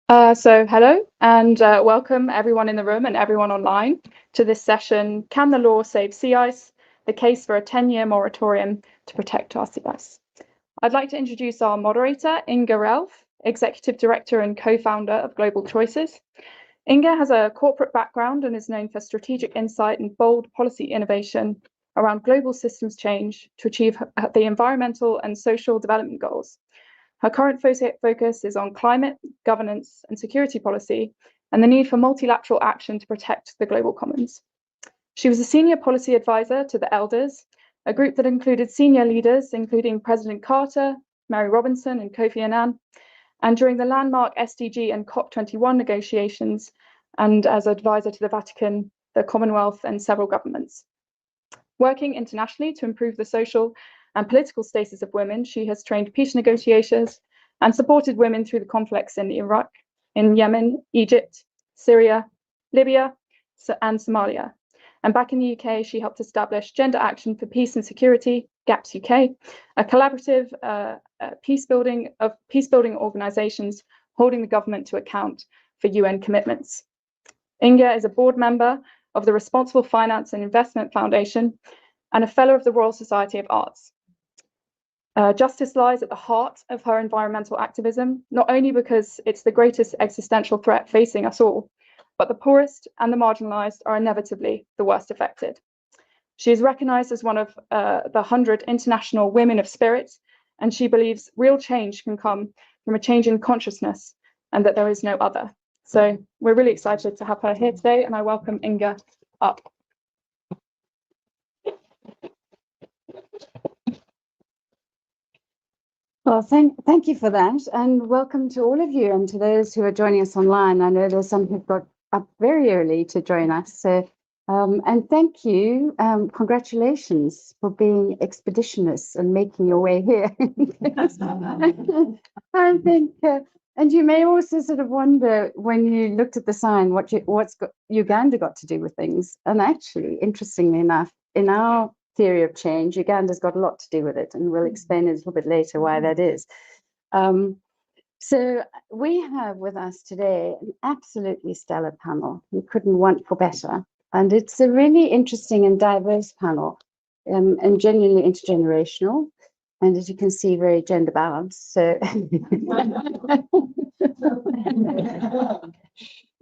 Hello and welcome everyone in the room and everyone online to this session, Can the Law Save Sea Ice? The Case for a 10-Year Moratorium to Protect our Sea Ice. I'd like to introduce our moderator, Inga Relf, Executive Director and co-founder of Global Choices. Inga has a corporate background and is known for strategic insight and bold policy innovation around global systems change to achieve the environmental and social development goals. Her current focus is on climate, governance, and security policy, and the need for multilateral action to protect the global commons. She was a senior policy advisor to the Elders, a group that included senior leaders, including President Carter, Mary Robinson, and Kofi Annan, and during the landmark SDG and COP28 negotiations, and as advisor to the Vatican, the Commonwealth, and several governments. Working internationally to improve the social and political status of women, she has trained peace negotiators and supported women through the conflicts in Iraq, in Yemen, Egypt, Syria, Libya, and Somalia. And back in the UK, she helped establish Gender Action for Peace and Security, GAPS UK, a collaborative peace building organisations holding the government to account for UN commitments. Inga is a board member of the Responsible Finance and Investment Foundation and a fellow of the Royal Society of Arts. Justice lies at the heart of her environmental activism, not only because it's the greatest existential threat facing us all, but the poorest and the marginalised are inevitably the worst affected. She is recognised as one of the 100 international women of spirit, and she believes real change can come from a change in consciousness and that there is no other. So we're really excited to have her here today, and I welcome Inga up. Well, thank you for that, and welcome to all of you and to those who are joining us online. I know there's some who've got up very early to join us, so and thank you, congratulations for being expeditionists and making your way here. I think, and you may also sort of wonder when you looked at the sign what's Uganda got to do with things, and actually, interestingly enough, in our theory of change, Uganda's got a lot to do with it, and we'll explain a little bit later why that is. So we have with us today an absolutely stellar panel. You couldn't want for better. And it's a really interesting and diverse panel, and genuinely intergenerational. And as you can see, very gender balanced. So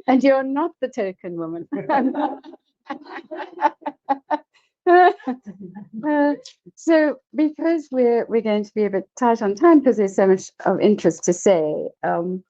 and you're not the token woman. So because we're going to be a bit tight on time because there's so much of interest to say, can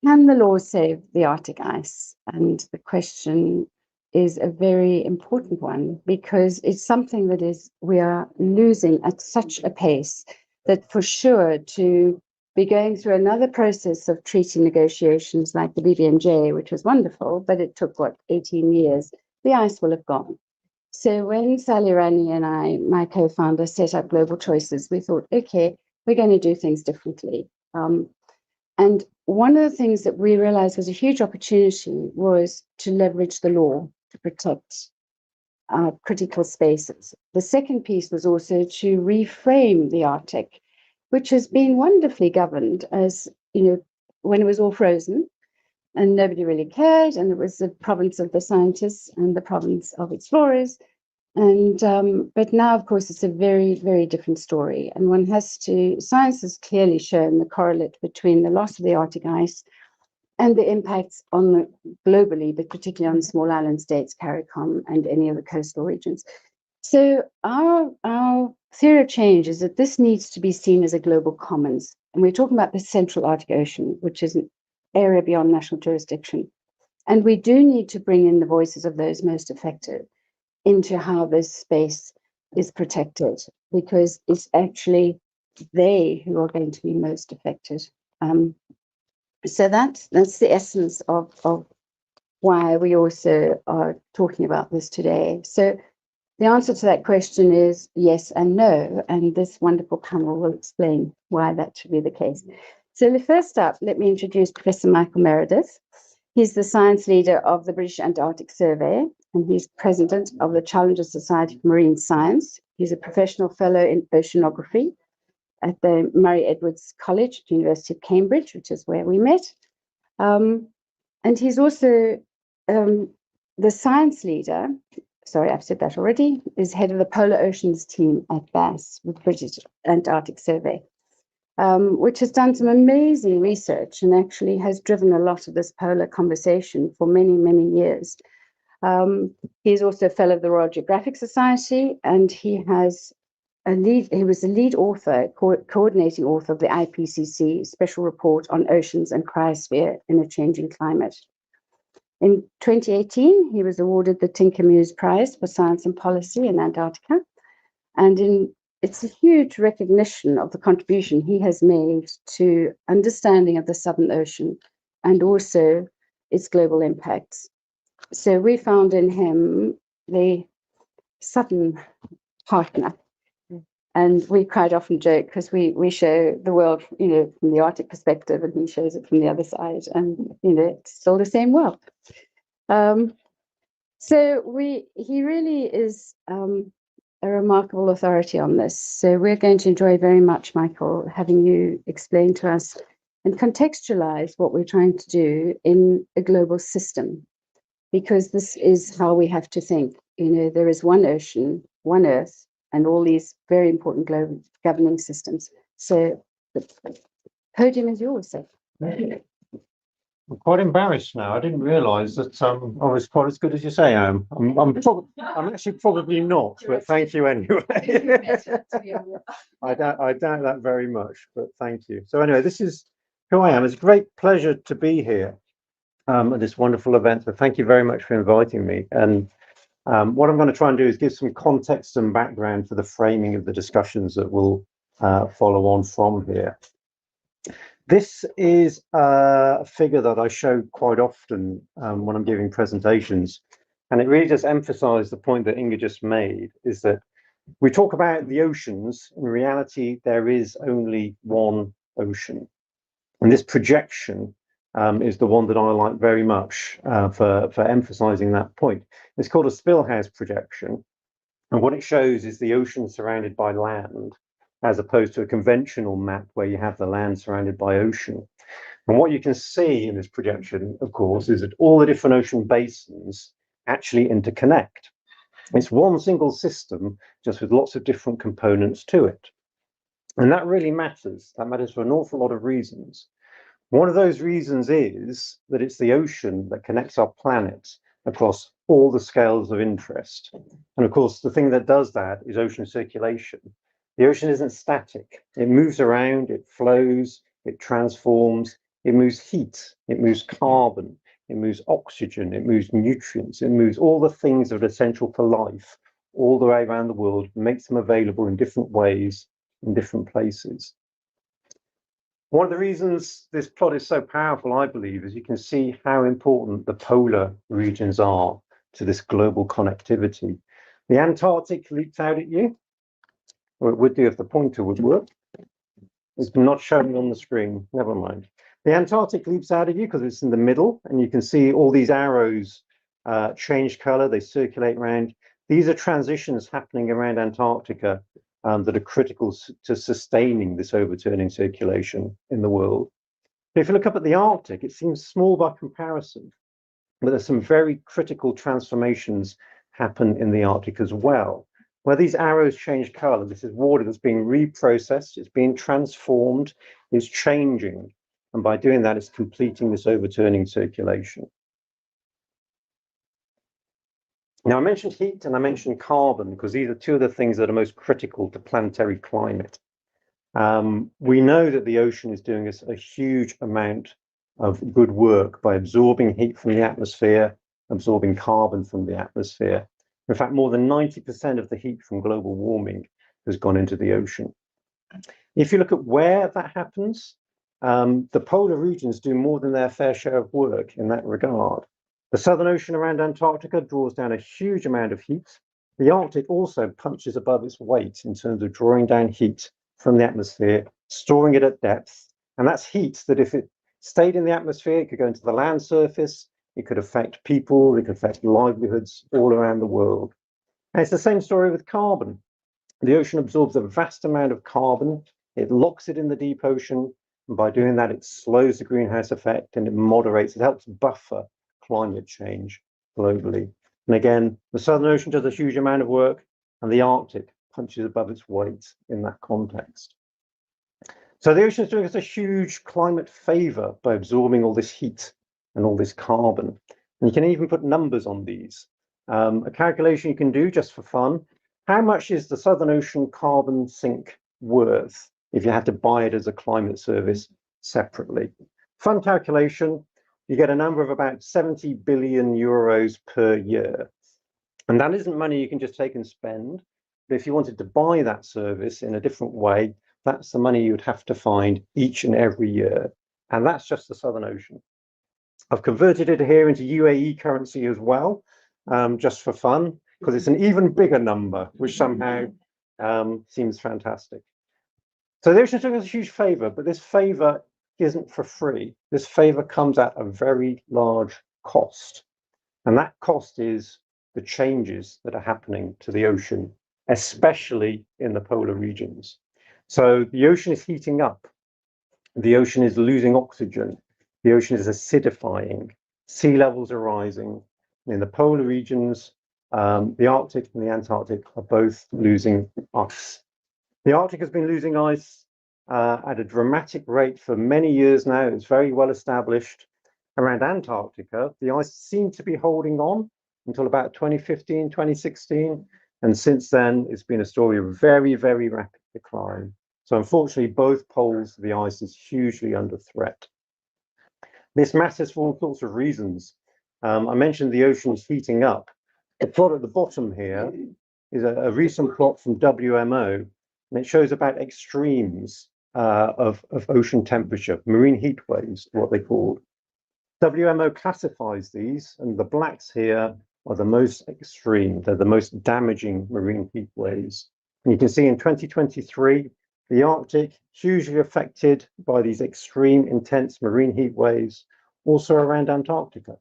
the law save the Arctic ice? And the question is a very important one because it's something that we are losing at such a pace that for sure to be going through another process of treaty negotiations like the BBNJ, which was wonderful, but it took 18 years, the ice will have gone. So when Sally Rani and I, my co-founder, set up Global Choices, we thought, okay, we're going to do things differently. And one of the things that we realized was a huge opportunity was to leverage the law to protect our critical spaces. The second piece was also to reframe the Arctic, which has been wonderfully governed as, when it was all frozen, and nobody really cared, and it was the province of the scientists and the province of explorers. And but now, of course, it's a very, very different story. And science has clearly shown the correlate between the loss of the Arctic ice and the impacts globally, but particularly on small island states, CARICOM, and any of the coastal regions. So our theory of change is that this needs to be seen as a global commons. And we're talking about the Central Arctic Ocean, which is an area beyond national jurisdiction. And we do need to bring in the voices of those most affected into how this space is protected, because it's actually they who are going to be most affected. So that's the essence of why we also are talking about this today. So the answer to that question is yes and no, and this wonderful panel will explain why that should be the case. So first up, let me introduce Professor Michael Meredith. He's the science leader of the British Antarctic Survey, and he's president of the Challenger Society for Marine Science. He's a professional fellow in oceanography at the Murray Edwards College at the University of Cambridge, which is where we met. And he's also the science leader, sorry, I've said that already, is head of the Polar Oceans team at BAS, with British Antarctic Survey, which has done some amazing research and actually has driven a lot of this polar conversation for many, many years. He's also a fellow of the Royal Geographic Society, and he was the lead author, coordinating author of the IPCC Special Report on Oceans and Cryosphere in a Changing Climate. In 2018, he was awarded the Tinker Muse Prize for Science and Policy in Antarctica. And it's a huge recognition of the contribution he has made to understanding of the Southern Ocean and also its global impacts. So we found in him the Southern partner. And we quite often joke because we show the world, from the Arctic perspective, and he shows it from the other side, and it's still the same world. So he really is a remarkable authority on this. So we're going to enjoy very much, Michael, having you explain to us and contextualize what we're trying to do in a global system, because this is how we have to think. There is one ocean, one Earth, and all these very important global governing systems. So the podium is yours, sir. I'm quite embarrassed now. I didn't realise that I was quite as good as you say I am. I'm actually probably not, but thank you anyway. I doubt that very much, but thank you. So anyway, this is who I am. It's a great pleasure to be here at this wonderful event. So thank you very much for inviting me. And what I'm going to try and do is give some context and background for the framing of the discussions that will follow on from here. This is a figure that I show quite often when I'm giving presentations, and it really does emphasize the point that Inga just made, is that we talk about the oceans. In reality, there is only one ocean. And this projection is the one that I like very much for emphasizing that point. It's called a Spillhouse projection. And what it shows is the ocean surrounded by land, as opposed to a conventional map where you have the land surrounded by ocean. And what you can see in this projection, of course, is that all the different ocean basins actually interconnect. It's one single system, just with lots of different components to it. And that really matters. That matters for an awful lot of reasons. One of those reasons is that it's the ocean that connects our planet across all the scales of interest. And of course, the thing that does that is ocean circulation. The ocean isn't static. It moves around, it flows, it transforms, it moves heat, it moves carbon, it moves oxygen, it moves nutrients, it moves all the things that are essential for life all the way around the world, makes them available in different ways, in different places. One of the reasons this plot is so powerful, I believe, is you can see how important the polar regions are to this global connectivity. The Antarctic leaps out at you. Or it would do if the pointer would work. It's not showing on the screen, never mind. The Antarctic leaps out at you because it's in the middle, and you can see all these arrows change color, they circulate around. These are transitions happening around Antarctica that are critical to sustaining this overturning circulation in the world. But if you look up at the Arctic, it seems small by comparison, but there's some very critical transformations happen in the Arctic as well. Where these arrows change color, this is water that's being reprocessed, it's being transformed, it's changing. And by doing that, it's completing this overturning circulation. Now, I mentioned heat and I mentioned carbon because these are two of the things that are most critical to planetary climate. We know that the ocean is doing us a huge amount of good work by absorbing heat from the atmosphere, absorbing carbon from the atmosphere. In fact, more than 90% of the heat from global warming has gone into the ocean. If you look at where that happens, the polar regions do more than their fair share of work in that regard. The Southern Ocean around Antarctica draws down a huge amount of heat. The Arctic also punches above its weight in terms of drawing down heat from the atmosphere, storing it at depth. And that's heat that if it stayed in the atmosphere, it could go into the land surface, it could affect people, it could affect livelihoods all around the world. And it's the same story with carbon. The ocean absorbs a vast amount of carbon, it locks it in the deep ocean, And by doing that, it slows the greenhouse effect and it moderates, it helps buffer climate change globally. And again, the Southern Ocean does a huge amount of work, and the Arctic punches above its weight in that context. So the ocean is doing us a huge climate favor by absorbing all this heat and all this carbon. And you can even put numbers on these. A calculation you can do just for fun. How much is the Southern Ocean carbon sink worth if you had to buy it as a climate service separately? Fun calculation, you get a number of about 70 billion euros per year. And that isn't money you can just take and spend. But if you wanted to buy that service in a different way, that's the money you'd have to find each and every year. And that's just the Southern Ocean. I've converted it here into UAE currency as well, just for fun, because it's an even bigger number, which somehow seems fantastic. So the ocean's doing us a huge favor, but this favor isn't for free. This favor comes at a very large cost. And that cost is the changes that are happening to the ocean, especially in the polar regions. So the ocean is heating up. The ocean is losing oxygen. The ocean is acidifying. Sea levels are rising. In the polar regions, the Arctic and the Antarctic are both losing ice. The Arctic has been losing ice at a dramatic rate for many years now. It's very well established. Around Antarctica, the ice seemed to be holding on until about 2015, 2016. And since then, it's been a story of very, very rapid decline. So unfortunately, both poles of the ice is hugely under threat. This matters for all sorts of reasons. I mentioned the ocean is heating up. The plot at the bottom here is a recent plot from WMO, and it shows about extremes of ocean temperature, marine heat waves, what they called. WMO classifies these, and the blacks here are the most extreme. They're the most damaging marine heat waves. And you can see in 2023, the Arctic hugely affected by these extreme, intense marine heat waves, also around Antarctica.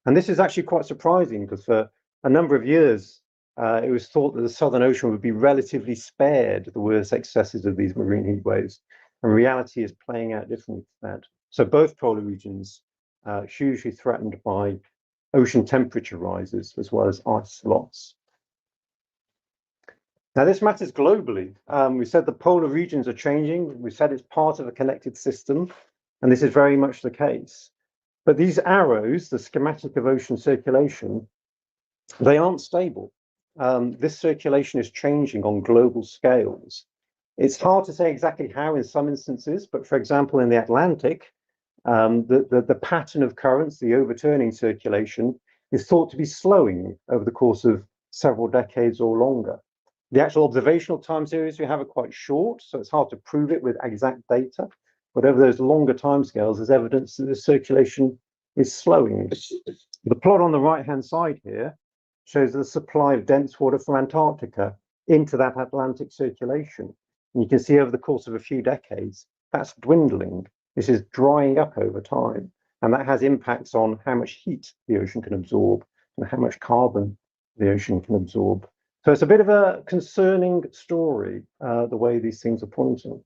And this is actually quite surprising because for a number of years, it was thought that the Southern Ocean would be relatively spared the worst excesses of these marine heat waves. And reality is playing out differently to that. So both polar regions hugely threatened by ocean temperature rises as well as ice loss. Now, this matters globally. We said the polar regions are changing. We said it's part of a connected system, and this is very much the case. But these arrows, the schematic of ocean circulation, they aren't stable. This circulation is changing on global scales. It's hard to say exactly how in some instances, but for example, in the Atlantic, the pattern of currents, the overturning circulation, is thought to be slowing over the course of several decades or longer. The actual observational time series we have are quite short, so it's hard to prove it with exact data. But over those longer timescales, there's evidence that the circulation is slowing. The plot on the right-hand side here shows the supply of dense water from Antarctica into that Atlantic circulation. And you can see over the course of a few decades, that's dwindling. This is drying up over time. And that has impacts on how much heat the ocean can absorb and how much carbon the ocean can absorb. So it's a bit of a concerning story, the way these things are pointing.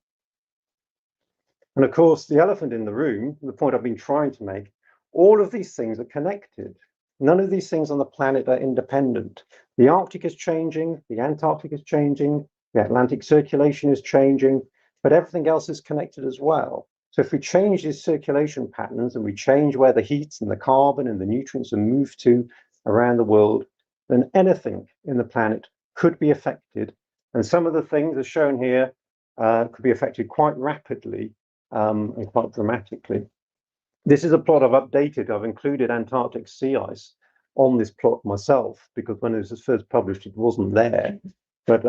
And of course, the elephant in the room, the point I've been trying to make, all of these things are connected. None of these things on the planet are independent. The Arctic is changing, the Antarctic is changing, the Atlantic circulation is changing, but everything else is connected as well. So if we change these circulation patterns and we change where the heat and the carbon and the nutrients are moved to around the world, then anything in the planet could be affected. And some of the things as shown here could be affected quite rapidly and quite dramatically. This is a plot I've updated. I've included Antarctic sea ice on this plot myself because when it was first published, it wasn't there. But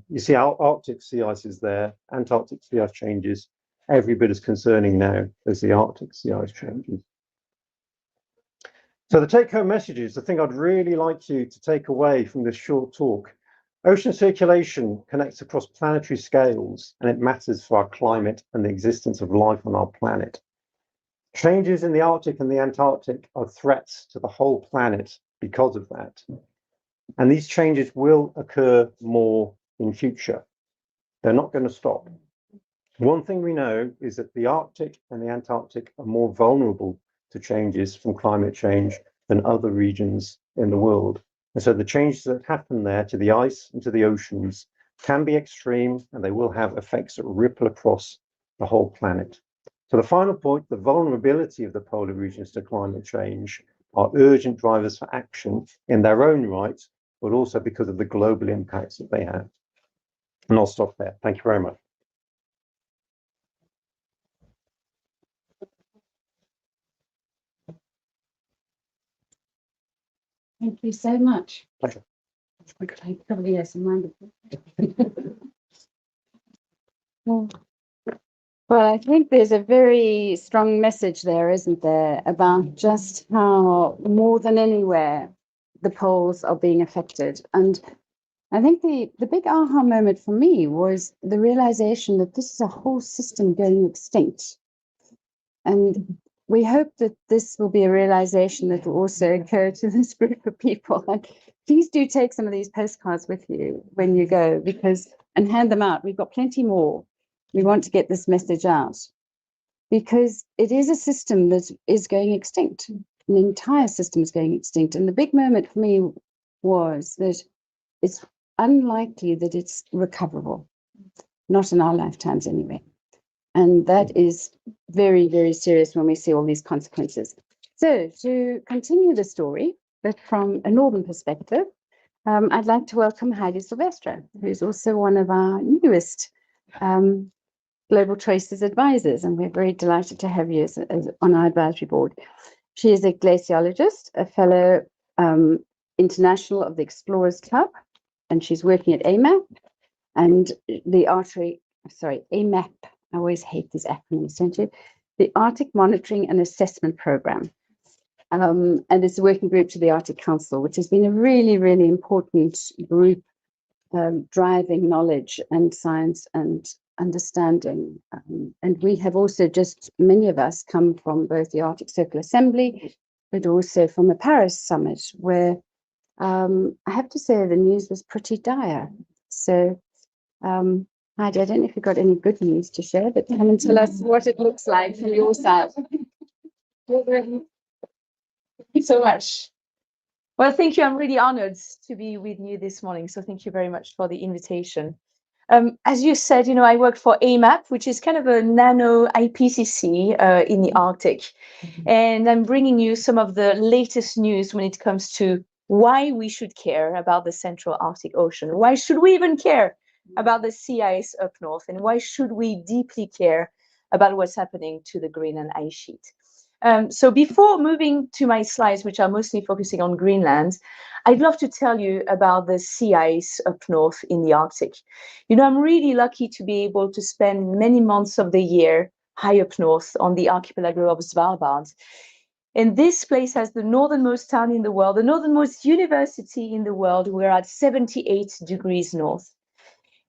you see how Arctic sea ice is there, Antarctic sea ice changes, every bit as concerning now as the Arctic sea ice changes. So the take-home messages, the thing I'd really like you to take away from this short talk, ocean circulation connects across planetary scales and it matters for our climate and the existence of life on our planet. Changes in the Arctic and the Antarctic are threats to the whole planet because of that. And these changes will occur more in future. They're not going to stop. One thing we know is that the Arctic and the Antarctic are more vulnerable to changes from climate change than other regions in the world. And so the changes that happen there to the ice and to the oceans can be extreme, and they will have effects that ripple across the whole planet. So the final point, the vulnerability of the polar regions to climate change are urgent drivers for action in their own right, but also because of the global impacts that they have. And I'll stop there. Thank you very much. Thank you so much. Pleasure. I probably have some wonderful. Well, I think there's a very strong message there, isn't there, about just how more than anywhere the poles are being affected. And I think the big aha moment for me was the realization that this is a whole system going extinct. And we hope that this will be a realization that will also occur to this group of people. And please do take some of these postcards with you when you go, and hand them out. We've got plenty more. We want to get this message out because it is a system that is going extinct. An entire system is going extinct. And the big moment for me was that it's unlikely that it's recoverable, not in our lifetimes anyway. And that is very, very serious when we see all these consequences. So to continue the story, but from a northern perspective, I'd like to welcome Heidi Silvestre, who's also one of our newest Global Choices advisors, and we're very delighted to have you as on our advisory board. She is a glaciologist, a fellow international of the Explorers Club, and she's working at AMAP and the AMAP. I always hate these acronyms, don't you? The Arctic Monitoring and Assessment Program. And it's a working group to the Arctic Council, which has been a really, really important group driving knowledge and science and understanding. And we have also many of us come from both the Arctic Circle Assembly, but also from the Paris Summit, where I have to say the news was pretty dire. So Heidi, I don't know if you've got any good news to share, but come and tell us what it looks like from your side. Thank you so much. Well, thank you. I'm really honored to be with you this morning. So thank you very much for the invitation. As you said, I work for AMAP, which is kind of a nano IPCC in the Arctic. And I'm bringing you some of the latest news when it comes to why we should care about the Central Arctic Ocean. Why should we even care about the sea ice up north? And why should we deeply care about what's happening to the Greenland ice sheet? So before moving to my slides, which are mostly focusing on Greenland, I'd love to tell you about the sea ice up north in the Arctic. I'm really lucky to be able to spend many months of the year high up north on the archipelago of Svalbard. And this place has the northernmost town in the world, the northernmost university in the world. We're at 78 degrees north.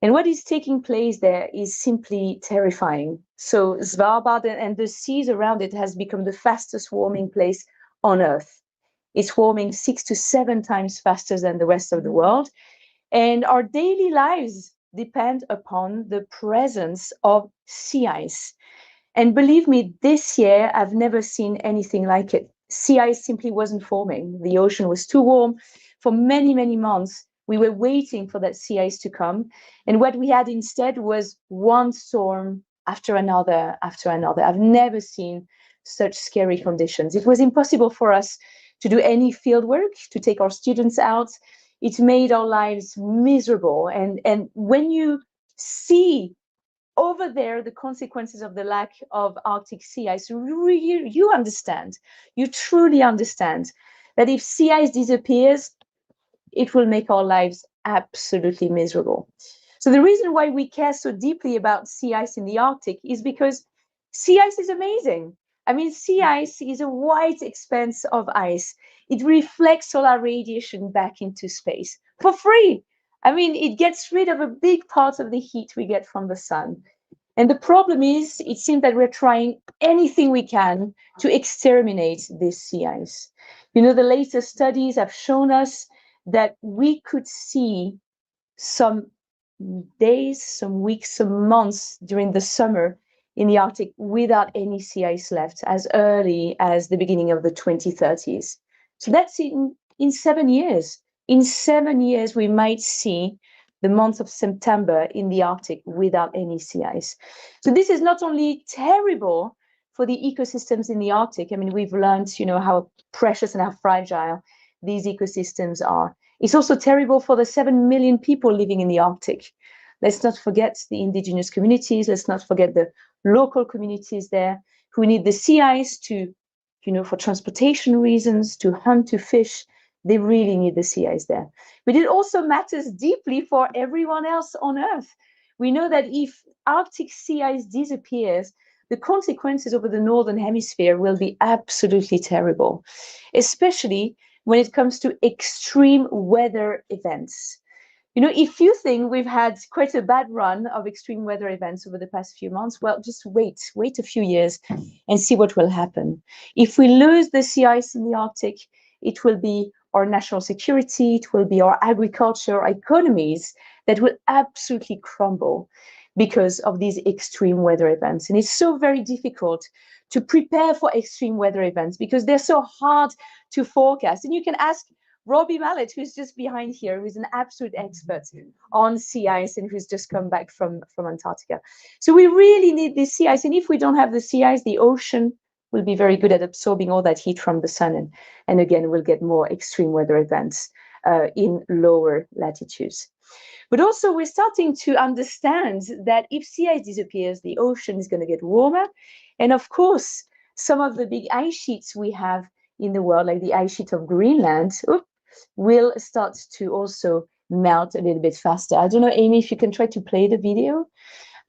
And what is taking place there is simply terrifying. So Svalbard and the seas around it has become the fastest warming place on Earth. It's warming 6 to 7 times faster than the rest of the world. And our daily lives depend upon the presence of sea ice. And believe me, this year, I've never seen anything like it. Sea ice simply wasn't forming. The ocean was too warm. For many, many months, we were waiting for that sea ice to come. And what we had instead was one storm after another, after another. I've never seen such scary conditions. It was impossible for us to do any field work, to take our students out. It made our lives miserable. And when you see over there the consequences of the lack of Arctic sea ice, you understand, you truly understand that if sea ice disappears, it will make our lives absolutely miserable. So the reason why we care so deeply about sea ice in the Arctic is because sea ice is amazing. I mean, sea ice is a white expanse of ice. It reflects solar radiation back into space for free. I mean, it gets rid of a big part of the heat we get from the sun. And the problem is, it seems that we're trying anything we can to exterminate this sea ice. The latest studies have shown us that we could see some days, some weeks, some months during the summer in the Arctic without any sea ice left as early as the beginning of the 2030s. So that's in 7 years. In 7 years, we might see the month of September in the Arctic without any sea ice. So this is not only terrible for the ecosystems in the Arctic. I mean, we've learned, how precious and how fragile these ecosystems are. It's also terrible for the 7 million people living in the Arctic. Let's not forget the indigenous communities. Let's not forget the local communities there who need the sea ice to, for transportation reasons, to hunt, to fish. They really need the sea ice there. But it also matters deeply for everyone else on Earth. We know that if Arctic sea ice disappears, the consequences over the Northern Hemisphere will be absolutely terrible, especially when it comes to extreme weather events. If you think we've had quite a bad run of extreme weather events over the past few months, well, just wait a few years and see what will happen. If we lose the sea ice in the Arctic, it will be our national security, it will be our agriculture, our economies that will absolutely crumble because of these extreme weather events. And it's so very difficult to prepare for extreme weather events because they're so hard to forecast. And you can ask Robbie Mallet, who's just behind here, who's an absolute expert on sea ice and who's just come back from Antarctica. So we really need this sea ice. And if we don't have the sea ice, the ocean will be very good at absorbing all that heat from the sun. And again, we'll get more extreme weather events in lower latitudes. But also we're starting to understand that if sea ice disappears, the ocean is going to get warmer. And of course, some of the big ice sheets we have in the world, like the ice sheet of Greenland, will start to also melt a little bit faster. I don't know, Amy, if you can try to play the video.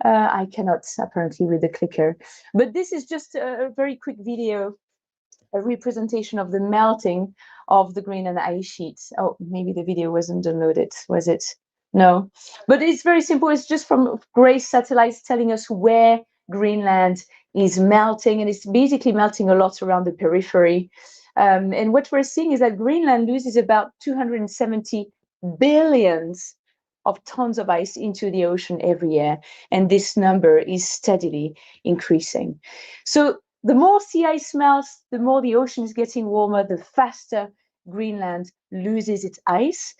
I cannot, apparently, with the clicker. But this is just a very quick video, a representation of the melting of the Greenland ice sheets. Oh, maybe the video wasn't downloaded, was it? No. But it's very simple. It's just from GRACE satellites telling us where Greenland is melting, and it's basically melting a lot around the periphery. And what we're seeing is that Greenland loses about 270 billions of tons of ice into the ocean every year. And this number is steadily increasing. So the more sea ice melts, the more the ocean is getting warmer, the faster Greenland loses its ice.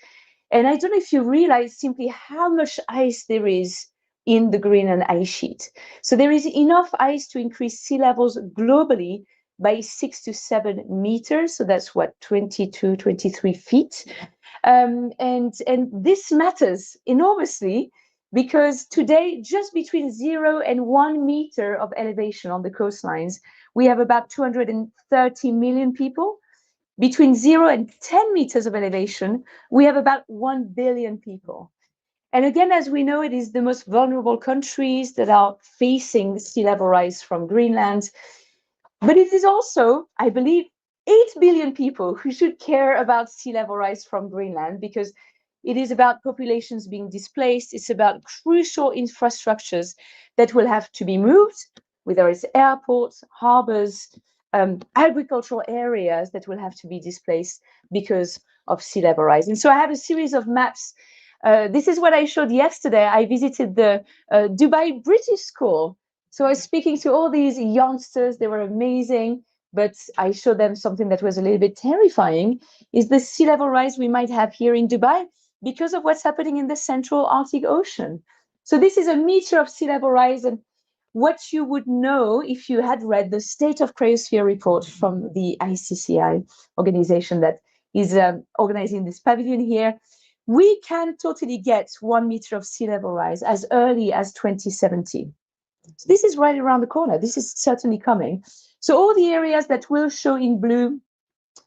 And I don't know if you realize simply how much ice there is in the Greenland ice sheet. So there is enough ice to increase sea levels globally by 6 to 7 meters. So that's what, 22, 23 feet. And this matters enormously because today, just between 0 and 1 meter of elevation on the coastlines, we have about 230 million people. Between 0 and 10 meters of elevation, we have about 1 billion people. And again, as we know, it is the most vulnerable countries that are facing sea level rise from Greenland. But it is also, I believe, 8 billion people who should care about sea level rise from Greenland, because it is about populations being displaced. It's about crucial infrastructures that will have to be moved, whether it's airports, harbors, agricultural areas that will have to be displaced because of sea level rise. And so I have a series of maps. This is what I showed yesterday. I visited the Dubai British School. So I was speaking to all these youngsters. They were amazing, but I showed them something that was a little bit terrifying, is the sea level rise we might have here in Dubai because of what's happening in the central Arctic Ocean. So this is a meter of sea level rise, and what you would know if you had read the State of Cryosphere report from the ICCI organization that is organizing this pavilion here. We can totally get 1 meter of sea level rise as early as 2070. So this is right around the corner. This is certainly coming. So all the areas that will show in blue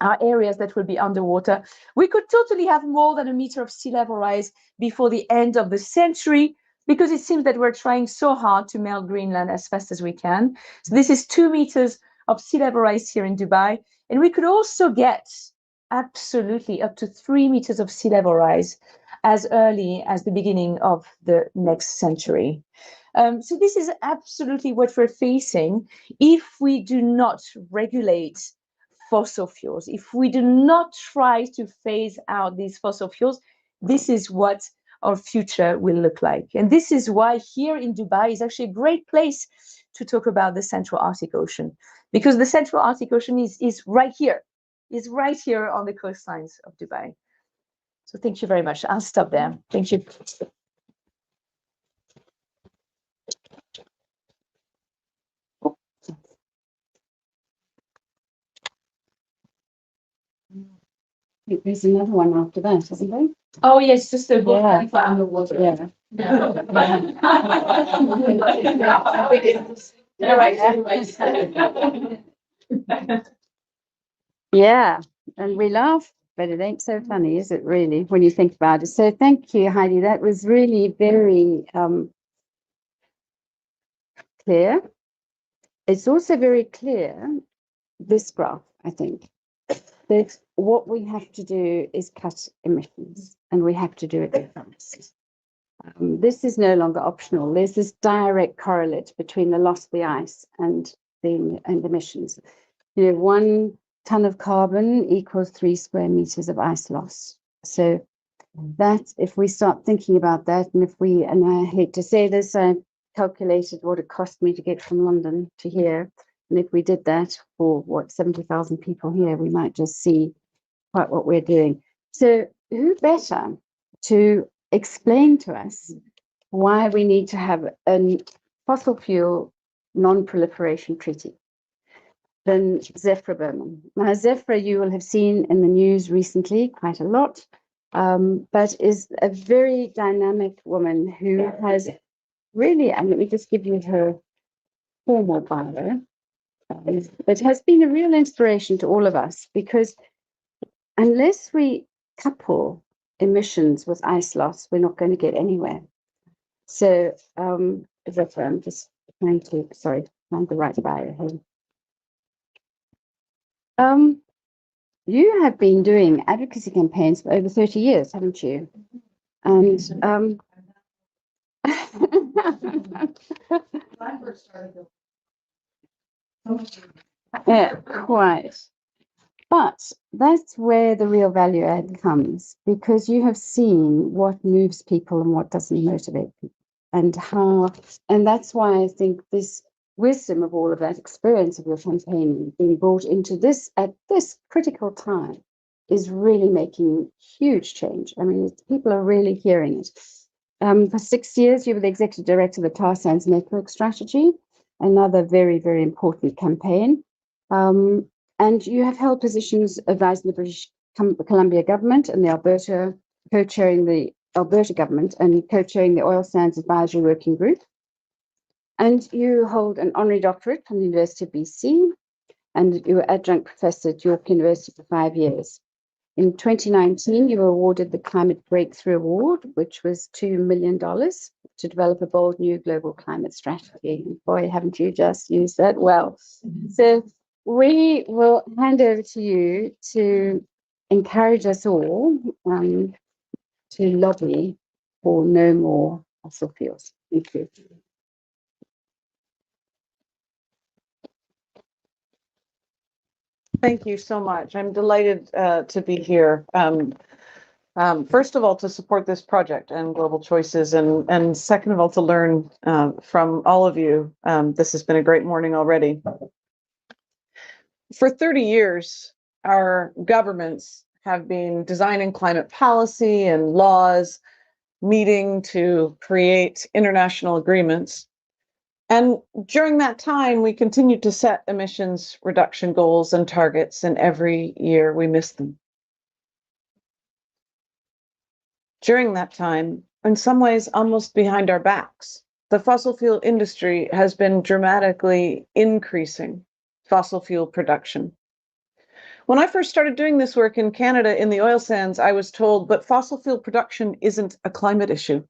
are areas that will be underwater. We could totally have more than 1 meter of sea level rise before the end of the century, because it seems that we're trying so hard to melt Greenland as fast as we can. So this is 2 meters of sea level rise here in Dubai. And we could also get absolutely up to 3 meters of sea level rise as early as the beginning of the next century. So this is absolutely what we're facing if we do not regulate fossil fuels. If we do not try to phase out these fossil fuels, this is what our future will look like. And this is why here in Dubai is actually a great place to talk about the Central Arctic Ocean, because the Central Arctic Ocean is right here, on the coastlines of Dubai. So thank you very much. I'll stop there. Thank you. There's another one after that, isn't there? Oh yes, just a book Yeah. for underwater. Yeah. Yeah, and we laugh, but it ain't so funny, is it really, when you think about it? So thank you, Heidi. That was really very clear. It's also very clear, this graph, I think, that what we have to do is cut emissions, and we have to do it fast. This is no longer optional. There's this direct correlate between the loss of the ice and the emissions. You know, 1 ton of carbon equals 3 square meters of ice loss. So that, if we start thinking about that, and I hate to say this, I calculated what it cost me to get from London to here. And if we did that for 70,000 people here, we might just see quite what we're doing. So who better to explain to us why we need to have a fossil fuel non-proliferation treaty than Zefra Berman. Now, Zefra, you will have seen in the news recently quite a lot, but is a very dynamic woman who has really, and let me just give you her formal bio, but has been a real inspiration to all of us, because unless we couple emissions with ice loss, we're not going to get anywhere. So, Zefra, I'm just trying to, sorry, find the right bio here. You have been doing advocacy campaigns for over 30 years, haven't you? And yeah, quite. But that's where the real value add comes, because you have seen what moves people and what doesn't motivate people, and that's why I think this wisdom of all of that experience of your campaign being brought into this at this critical time is really making huge change. I mean, people are really hearing it. For 6 years, you were the executive director of the Tar Sands Network Strategy, another very, very important campaign. And you have held positions advising the British Columbia government and the Alberta, co-chairing the Alberta government and co-chairing the Oil Sands Advisory Working Group. And you hold an honorary doctorate from the University of BC, and you were adjunct professor at York University for 5 years. In 2019, you were awarded the Climate Breakthrough Award, which was $2 million to develop a bold new global climate strategy. Boy, haven't you just used that well. So we will hand over to you to encourage us all to lobby for no more fossil fuels. Thank you. Thank you so much. I'm delighted to be here. First of all, to support this project and Global Choices, and second of all, to learn from all of you. This has been a great morning already. For 30 years, our governments have been designing climate policy and laws, meeting to create international agreements. And during that time, we continued to set emissions reduction goals and targets, and every year we missed them. During that time, in some ways almost behind our backs, the fossil fuel industry has been dramatically increasing fossil fuel production. When I first started doing this work in Canada in the oil sands, I was told, but fossil fuel production isn't a climate issue.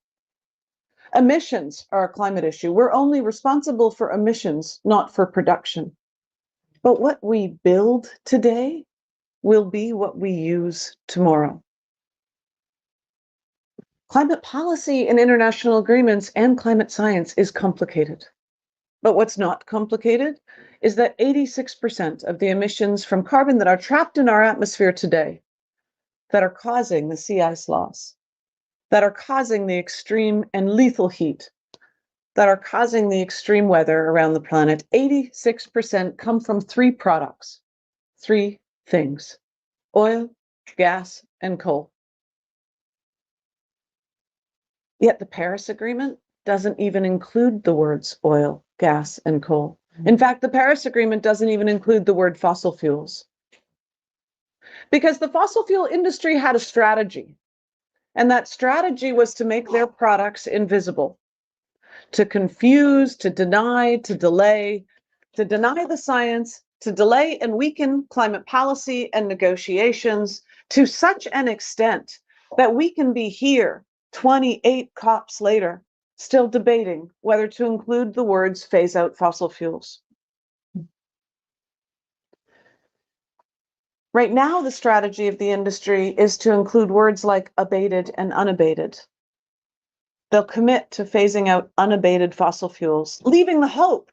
Emissions are a climate issue. We're only responsible for emissions, not for production. But what we build today will be what we use tomorrow. Climate policy and international agreements and climate science is complicated. But what's not complicated is that 86% of the emissions from carbon that are trapped in our atmosphere today that are causing the sea ice loss that are causing the extreme and lethal heat, that are causing the extreme weather around the planet, 86% come from three products, three things: oil, gas, and coal. Yet the Paris Agreement doesn't even include the words oil, gas, and coal. In fact, the Paris Agreement doesn't even include the word fossil fuels. Because the fossil fuel industry had a strategy, and that strategy was to make their products invisible, to confuse, to deny, to delay, to deny the science, to delay and weaken climate policy and negotiations to such an extent that we can be here 28 COPs later, still debating whether to include the words phase out fossil fuels. Right now, the strategy of the industry is to include words like abated and unabated. They'll commit to phasing out unabated fossil fuels, leaving the hope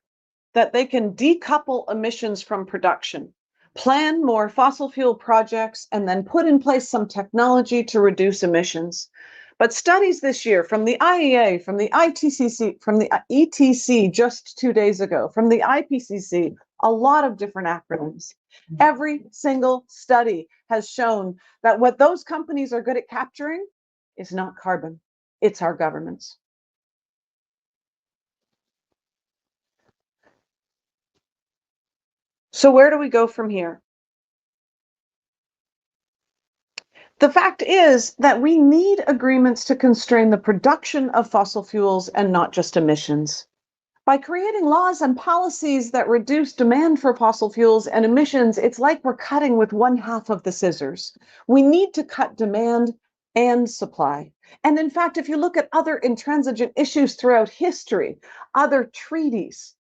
that they can decouple emissions from production, plan more fossil fuel projects, and then put in place some technology to reduce emissions. But studies this year from the IEA, from the ITCC, from the ETC just 2 days ago, from the IPCC, a lot of different acronyms. Every single study has shown that what those companies are good at capturing is not carbon, it's our governments. So where do we go from here? The fact is that we need agreements to constrain the production of fossil fuels and not just emissions. By creating laws and policies that reduce demand for fossil fuels and emissions, it's like we're cutting with one half of the scissors. We need to cut demand and supply. And in fact, if you look at other intransigent issues throughout history, other treaties,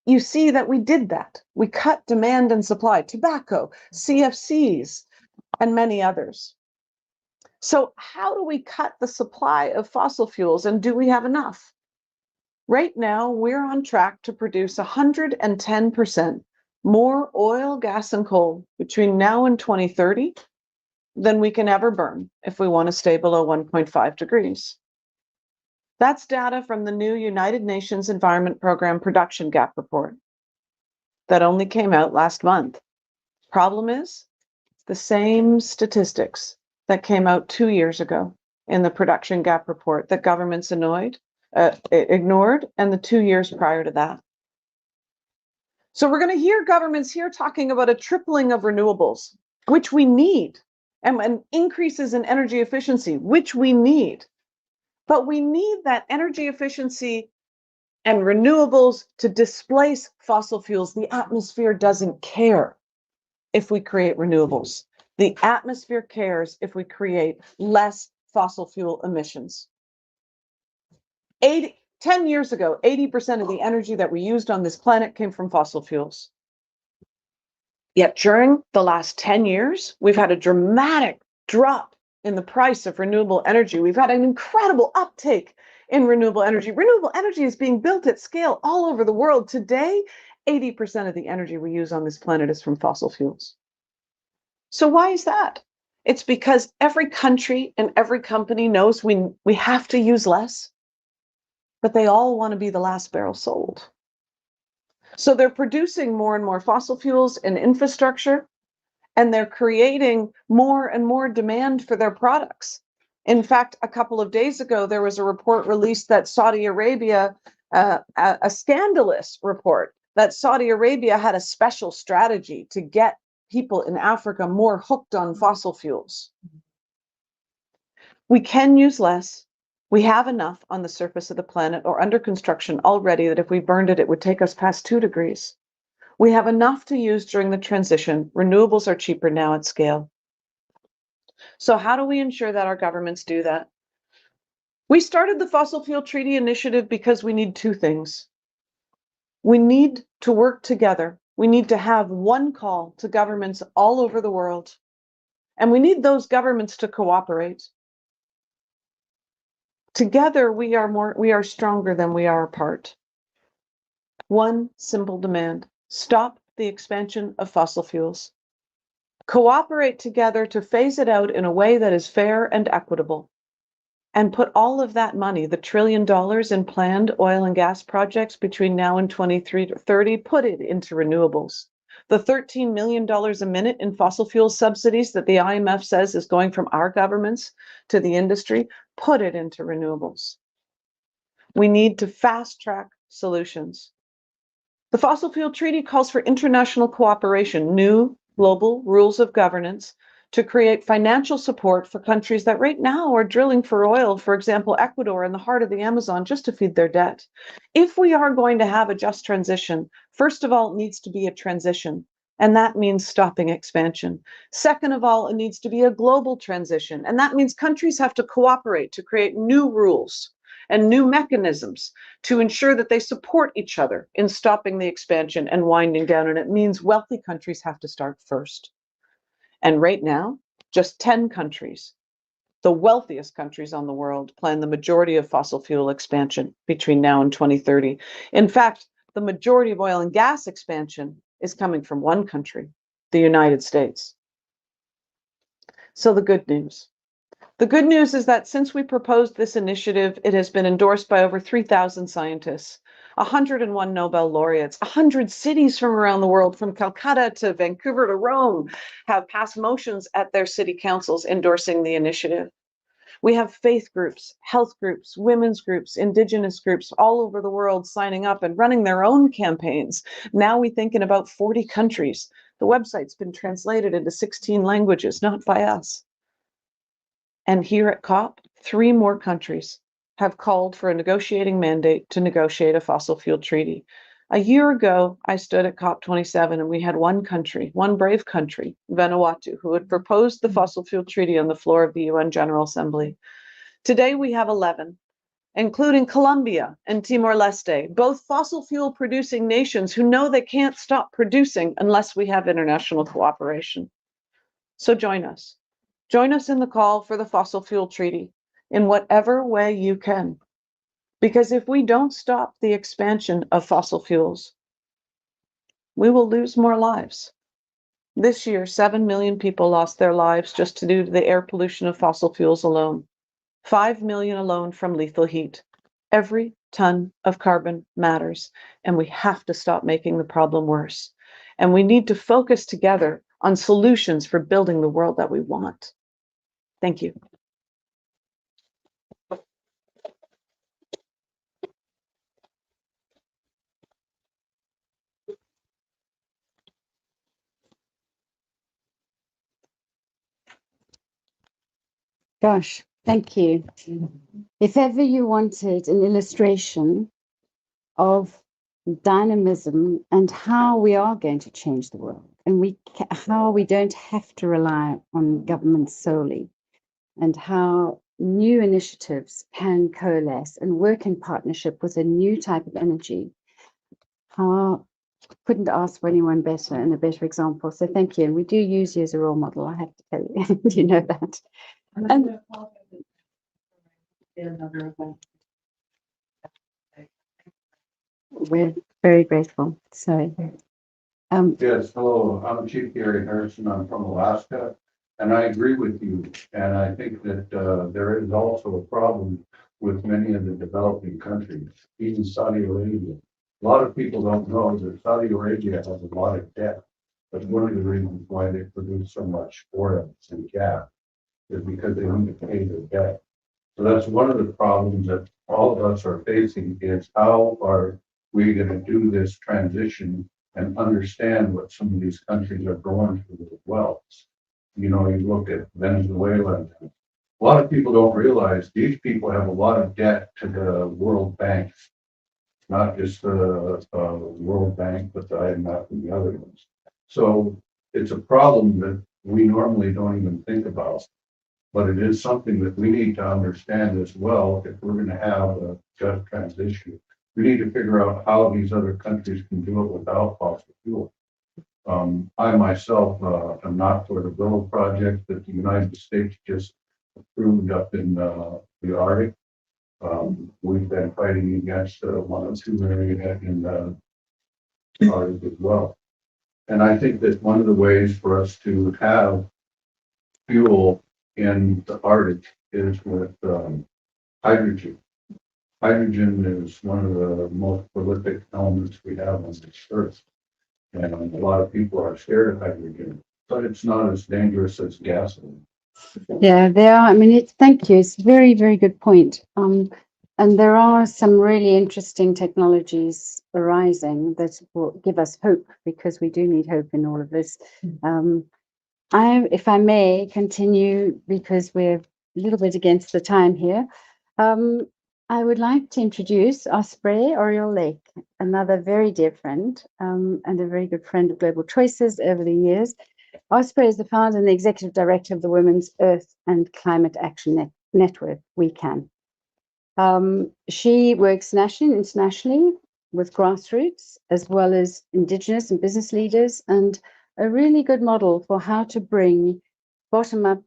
you see that we did that. We cut demand and supply, tobacco, CFCs, and many others. So how do we cut the supply of fossil fuels, and do we have enough? Right now, we're on track to produce 110% more oil, gas, and coal between now and 2030 than we can ever burn if we want to stay below 1.5 degrees. That's data from the new United Nations Environment Programme Production Gap Report that only came out last month. Problem is, the same statistics that came out 2 years ago in the Production Gap Report that governments ignored, and the 2 years prior to that. So we're going to hear governments here talking about a tripling of renewables, which we need, and increases in energy efficiency, which we need. But we need that energy efficiency and renewables to displace fossil fuels. The atmosphere doesn't care if we create renewables. The atmosphere cares if we create less fossil fuel emissions. 10 years ago, 80% of the energy that we used on this planet came from fossil fuels. Yet during the last 10 years, we've had a dramatic drop in the price of renewable energy. We've had an incredible uptake in renewable energy. Renewable energy is being built at scale all over the world. Today, 80% of the energy we use on this planet is from fossil fuels. So why is that? It's because every country and every company knows we have to use less, but they all want to be the last barrel sold. So they're producing more and more fossil fuels and infrastructure, and they're creating more and more demand for their products. In fact, a couple of days ago, there was a report released that Saudi Arabia, a scandalous report, that Saudi Arabia had a special strategy to get people in Africa more hooked on fossil fuels. We can use less. We have enough on the surface of the planet or under construction already that if we burned it, it would take us past 2 degrees. We have enough to use during the transition. Renewables are cheaper now at scale. So how do we ensure that our governments do that? We started the Fossil Fuel Treaty Initiative because we need 2 things. We need to work together. We need to have one call to governments all over the world. And we need those governments to cooperate. Together, we are stronger than we are apart. One simple demand: stop the expansion of fossil fuels. Cooperate together to phase it out in a way that is fair and equitable. and put all of that money, the $1 trillion in planned oil and gas projects between now and 2030, put it into renewables. The $13 million a minute in fossil fuel subsidies that the IMF says is going from our governments to the industry, put it into renewables. We need to fast track solutions. The Fossil Fuel Treaty calls for international cooperation, new global rules of governance to create financial support for countries that right now are drilling for oil, for example, Ecuador in the heart of the Amazon, just to feed their debt. If we are going to have a just transition, first of all, it needs to be a transition, and that means stopping expansion. Second of all, it needs to be a global transition, and that means countries have to cooperate to create new rules and new mechanisms to ensure that they support each other in stopping the expansion and winding down, and it means wealthy countries have to start first. And right now, just 10 countries, the wealthiest countries on the world, plan the majority of fossil fuel expansion between now and 2030. In fact, the majority of oil and gas expansion is coming from one country, the United States. So the good news. The good news is that since we proposed this initiative, it has been endorsed by over 3,000 scientists, 101 Nobel laureates, 100 cities from around the world, from Calcutta to Vancouver to Rome, have passed motions at their city councils endorsing the initiative. We have faith groups, health groups, women's groups, indigenous groups all over the world signing up and running their own campaigns. Now we think in about 40 countries. The website's been translated into 16 languages, not by us. And here at COP, 3 more countries have called for a negotiating mandate to negotiate a fossil fuel treaty. A year ago, I stood at COP27 and we had one country, one brave country, Vanuatu, who had proposed the fossil fuel treaty on the floor of the UN General Assembly. Today, we have 11, including Colombia and Timor-Leste, both fossil fuel producing nations who know they can't stop producing unless we have international cooperation. So join us. Join us in the call for the fossil fuel treaty in whatever way you can. Because if we don't stop the expansion of fossil fuels, we will lose more lives. This year, 7 million people lost their lives just due to the air pollution of fossil fuels alone. 5 million alone from lethal heat. Every ton of carbon matters, and we have to stop making the problem worse. And we need to focus together on solutions for building the world that we want. Thank you. Gosh, thank you. If ever you wanted an illustration of dynamism and how we are going to change the world, and how we don't have to rely on governments solely, and how new initiatives can coalesce and work in partnership with a new type of energy, couldn't ask for anyone better and a better example. So thank you. And we do use you as a role model, I have to tell you. You know that. And we're very grateful. So, Yes, hello, I'm Chief Gary Harrison. I'm from Alaska, and I agree with you. And I think that there is also a problem with many of the developing countries, even Saudi Arabia. A lot of people don't know that Saudi Arabia has a lot of debt. But one of the reasons why they produce so much oil and gas is because they need to pay their debt. So that's one of the problems that all of us are facing, is how are we going to do this transition and understand what some of these countries are going through as well. You know, you look at Venezuela. A lot of people don't realize these people have a lot of debt to the World Bank, not just the World Bank, but the IMF and the other ones. So it's a problem that we normally don't even think about, but it is something that we need to understand as well if we're going to have a just transition. We need to figure out how these other countries can do it without fossil fuel. I myself am not for the Willow project that the United States just approved up in the Arctic. We've been fighting against one or two area in the Arctic as well. And I think that one of the ways for us to have fuel in the Arctic is with hydrogen. Hydrogen is one of the most prolific elements we have on this earth. And a lot of people are scared of hydrogen, but it's not as dangerous as gasoline. Yeah, there are. I mean, thank you. It's a very, very good point. And there are some really interesting technologies arising that will give us hope, because we do need hope in all of this. If I may continue, because we're a little bit against the time here, I would like to introduce Osprey Oriole Lake, another very dear friend, and a very good friend of Global Choices over the years. Osprey is the founder and the executive director of the Women's Earth and Climate Action Network, WECAN. She works nationally and internationally with grassroots, as well as Indigenous and business leaders, and a really good model for how to bring bottom up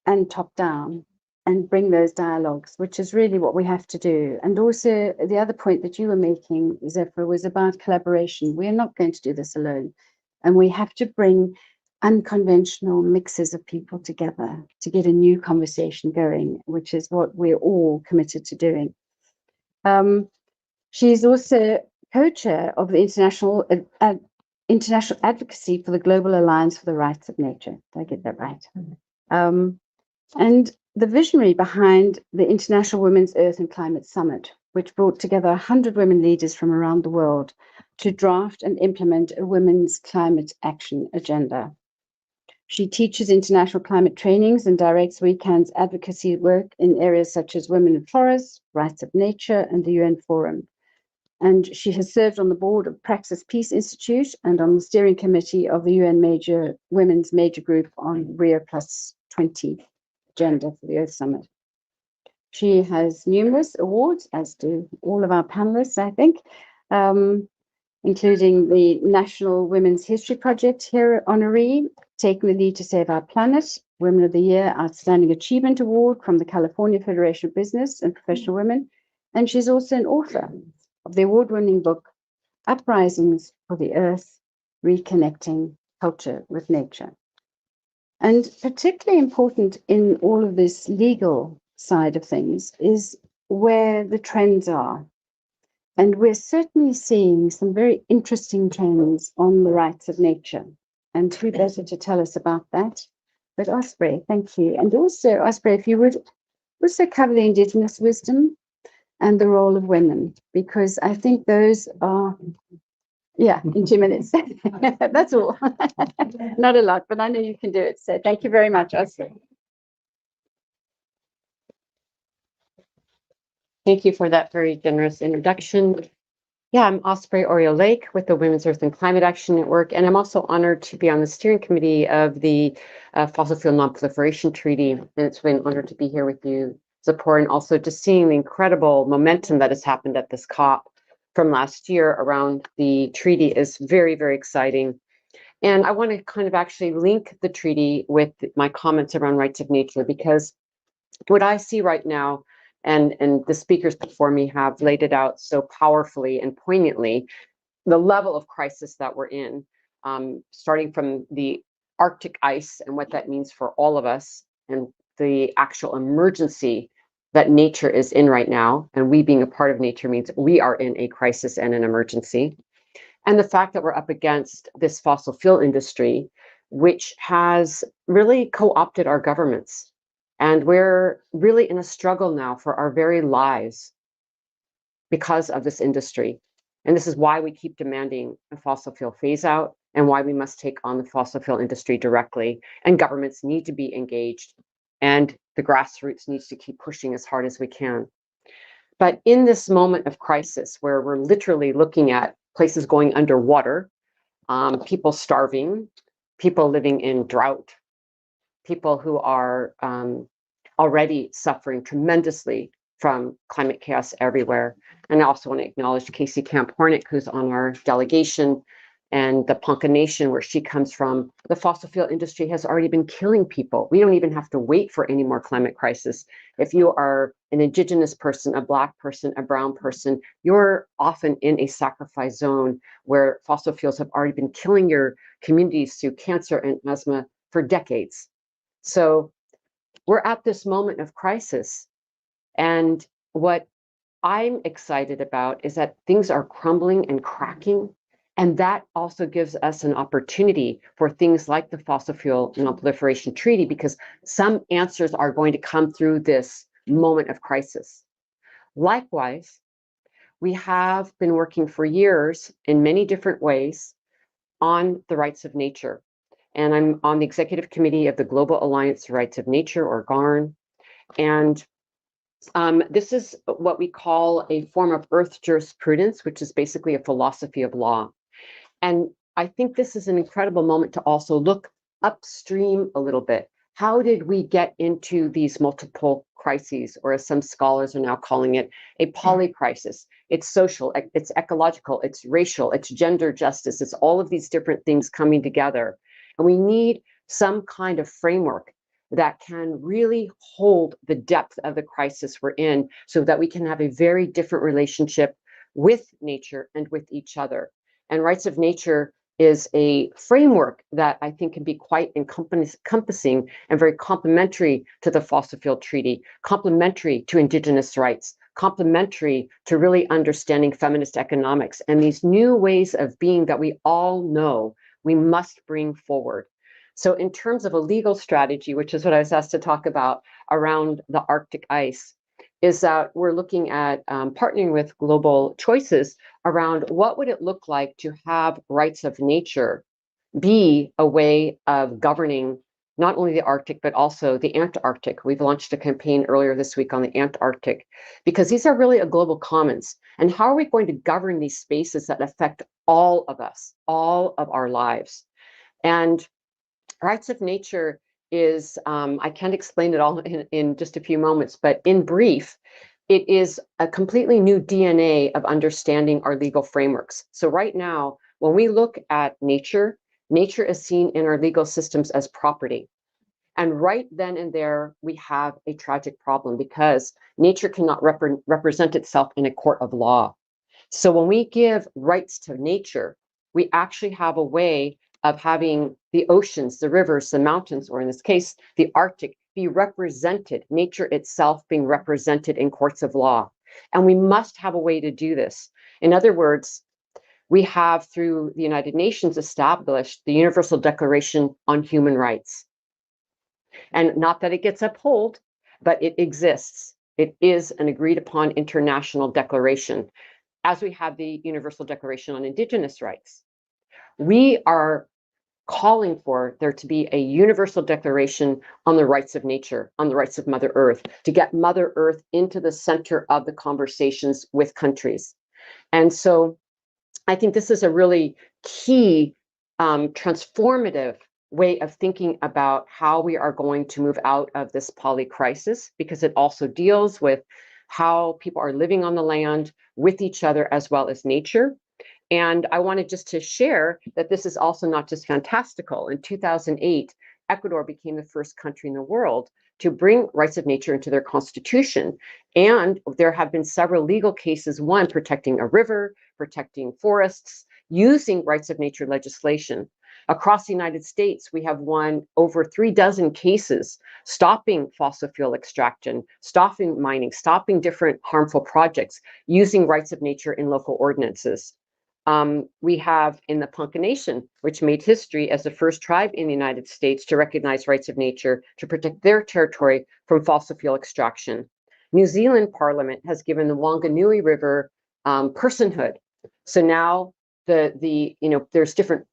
and top down and bring those dialogues, which is really what we have to do. And also the other point that you were making, Zephyr, was about collaboration. We're not going to do this alone. And we have to bring unconventional mixes of people together to get a new conversation going, which is what we're all committed to doing. She's also co-chair of the International Advocacy for the Global Alliance for the Rights of Nature. Did I get that right? And the visionary behind the International Women's Earth and Climate Summit, which brought together 100 women leaders from around the world to draft and implement a women's climate action agenda. She teaches international climate trainings and directs WECAN's advocacy work in areas such as women in forests, rights of nature, and the UN Forum. And she has served on the board of Praxis Peace Institute and on the steering committee of the UN Women's Major Group on Rio +20 agenda for the Earth Summit. She has numerous awards, as do all of our panelists, I think, including the National Women's History Project here honoree, Taking the Lead to Save Our Planet, Women of the Year Outstanding Achievement Award from the California Federation of Business and Professional Women. And she's also an author of the award-winning book, Uprisings for the Earth, Reconnecting Culture with Nature. And particularly important in all of this legal side of things is where the trends are. And we're certainly seeing some very interesting trends on the rights of nature. And who better to tell us about that? But Osprey, thank you. And also, Osprey, if you would also cover the Indigenous wisdom and the role of women, because I think those are, yeah, in 2 minutes. That's all. Not a lot, but I know you can do it. So thank you very much, Osprey. Thank you for that very generous introduction. Yeah, I'm Osprey Oriole Lake with the Women's Earth and Climate Action Network, and I'm also honored to be on the steering committee of the Fossil Fuel Non-Proliferation Treaty, and it's been an honor to be here with you, Zipporah, and also just seeing the incredible momentum that has happened at this COP from last year around the treaty is very, very exciting. And I want to kind of actually link the treaty with my comments around rights of nature, because what I see right now, and the speakers before me have laid it out so powerfully and poignantly, the level of crisis that we're in, starting from the Arctic ice and what that means for all of us, and the actual emergency that nature is in right now, and we being a part of nature means we are in a crisis and an emergency. And the fact that we're up against this fossil fuel industry, which has really co-opted our governments. And we're really in a struggle now for our very lives because of this industry. And this is why we keep demanding a fossil fuel phase out, and why we must take on the fossil fuel industry directly. And governments need to be engaged, and the grassroots needs to keep pushing as hard as we can. But in this moment of crisis, where we're literally looking at places going underwater, people starving, people living in drought, people who are already suffering tremendously from climate chaos everywhere. And I also want to acknowledge Casey Camp Hornick, who's on our delegation, and the Ponca Nation, where she comes from. The fossil fuel industry has already been killing people. We don't even have to wait for any more climate crisis. If you are an Indigenous person, a Black person, a brown person, you're often in a sacrifice zone where fossil fuels have already been killing your communities through cancer and asthma for decades. So we're at this moment of crisis, And what I'm excited about is that things are crumbling and cracking. And that also gives us an opportunity for things like the Fossil Fuel Non-Proliferation Treaty, because some answers are going to come through this moment of crisis. Likewise, we have been working for years in many different ways on the rights of nature. And I'm on the executive committee of the Global Alliance for Rights of Nature, or GARN. And this is what we call a form of earth jurisprudence, which is basically a philosophy of law. And I think this is an incredible moment to also look upstream a little bit. How did we get into these multiple crises, or as some scholars are now calling it, a polycrisis? It's social, it's ecological, it's racial, it's gender justice, it's all of these different things coming together. And we need some kind of framework that can really hold the depth of the crisis we're in, so that we can have a very different relationship with nature and with each other. And rights of nature is a framework that I think can be quite encompassing and very complementary to the Fossil Fuel Treaty, complementary to Indigenous rights, complementary to really understanding feminist economics, and these new ways of being that we all know we must bring forward. So in terms of a legal strategy, which is what I was asked to talk about around the Arctic ice, is that we're looking at partnering with Global Choices around what would it look like to have rights of nature be a way of governing not only the Arctic, but also the Antarctic. We've launched a campaign earlier this week on the Antarctic, because these are really a global commons. And how are we going to govern these spaces that affect all of us, all of our lives? And rights of nature is, I can't explain it all in just a few moments, but in brief, it is a completely new DNA of understanding our legal frameworks. So right now, when we look at nature, nature is seen in our legal systems as property. And right then and there, we have a tragic problem, because nature cannot represent itself in a court of law. So when we give rights to nature, we actually have a way of having the oceans, the rivers, the mountains, or in this case, the Arctic, be represented, nature itself being represented in courts of law. And we must have a way to do this. In other words, we have, through the United Nations, established the Universal Declaration on Human Rights. And not that it gets upheld, but it exists. It is an agreed upon international declaration, as we have the Universal Declaration on Indigenous Rights. We are calling for there to be a universal declaration on the rights of nature, on the rights of Mother Earth, to get Mother Earth into the center of the conversations with countries. And so I think this is a really key, transformative way of thinking about how we are going to move out of this polycrisis, because it also deals with how people are living on the land with each other as well as nature. And I wanted just to share that this is also not just fantastical. In 2008, Ecuador became the first country in the world to bring rights of nature into their constitution. And there have been several legal cases, one protecting a river, protecting forests, using rights of nature legislation. Across the United States, we have won over 36 cases stopping fossil fuel extraction, stopping mining, stopping different harmful projects, using rights of nature in local ordinances. We have in the Ponca Nation, which made history as the first tribe in the United States to recognize rights of nature to protect their territory from fossil fuel extraction. New Zealand Parliament has given the Wanganui River personhood. So now there's different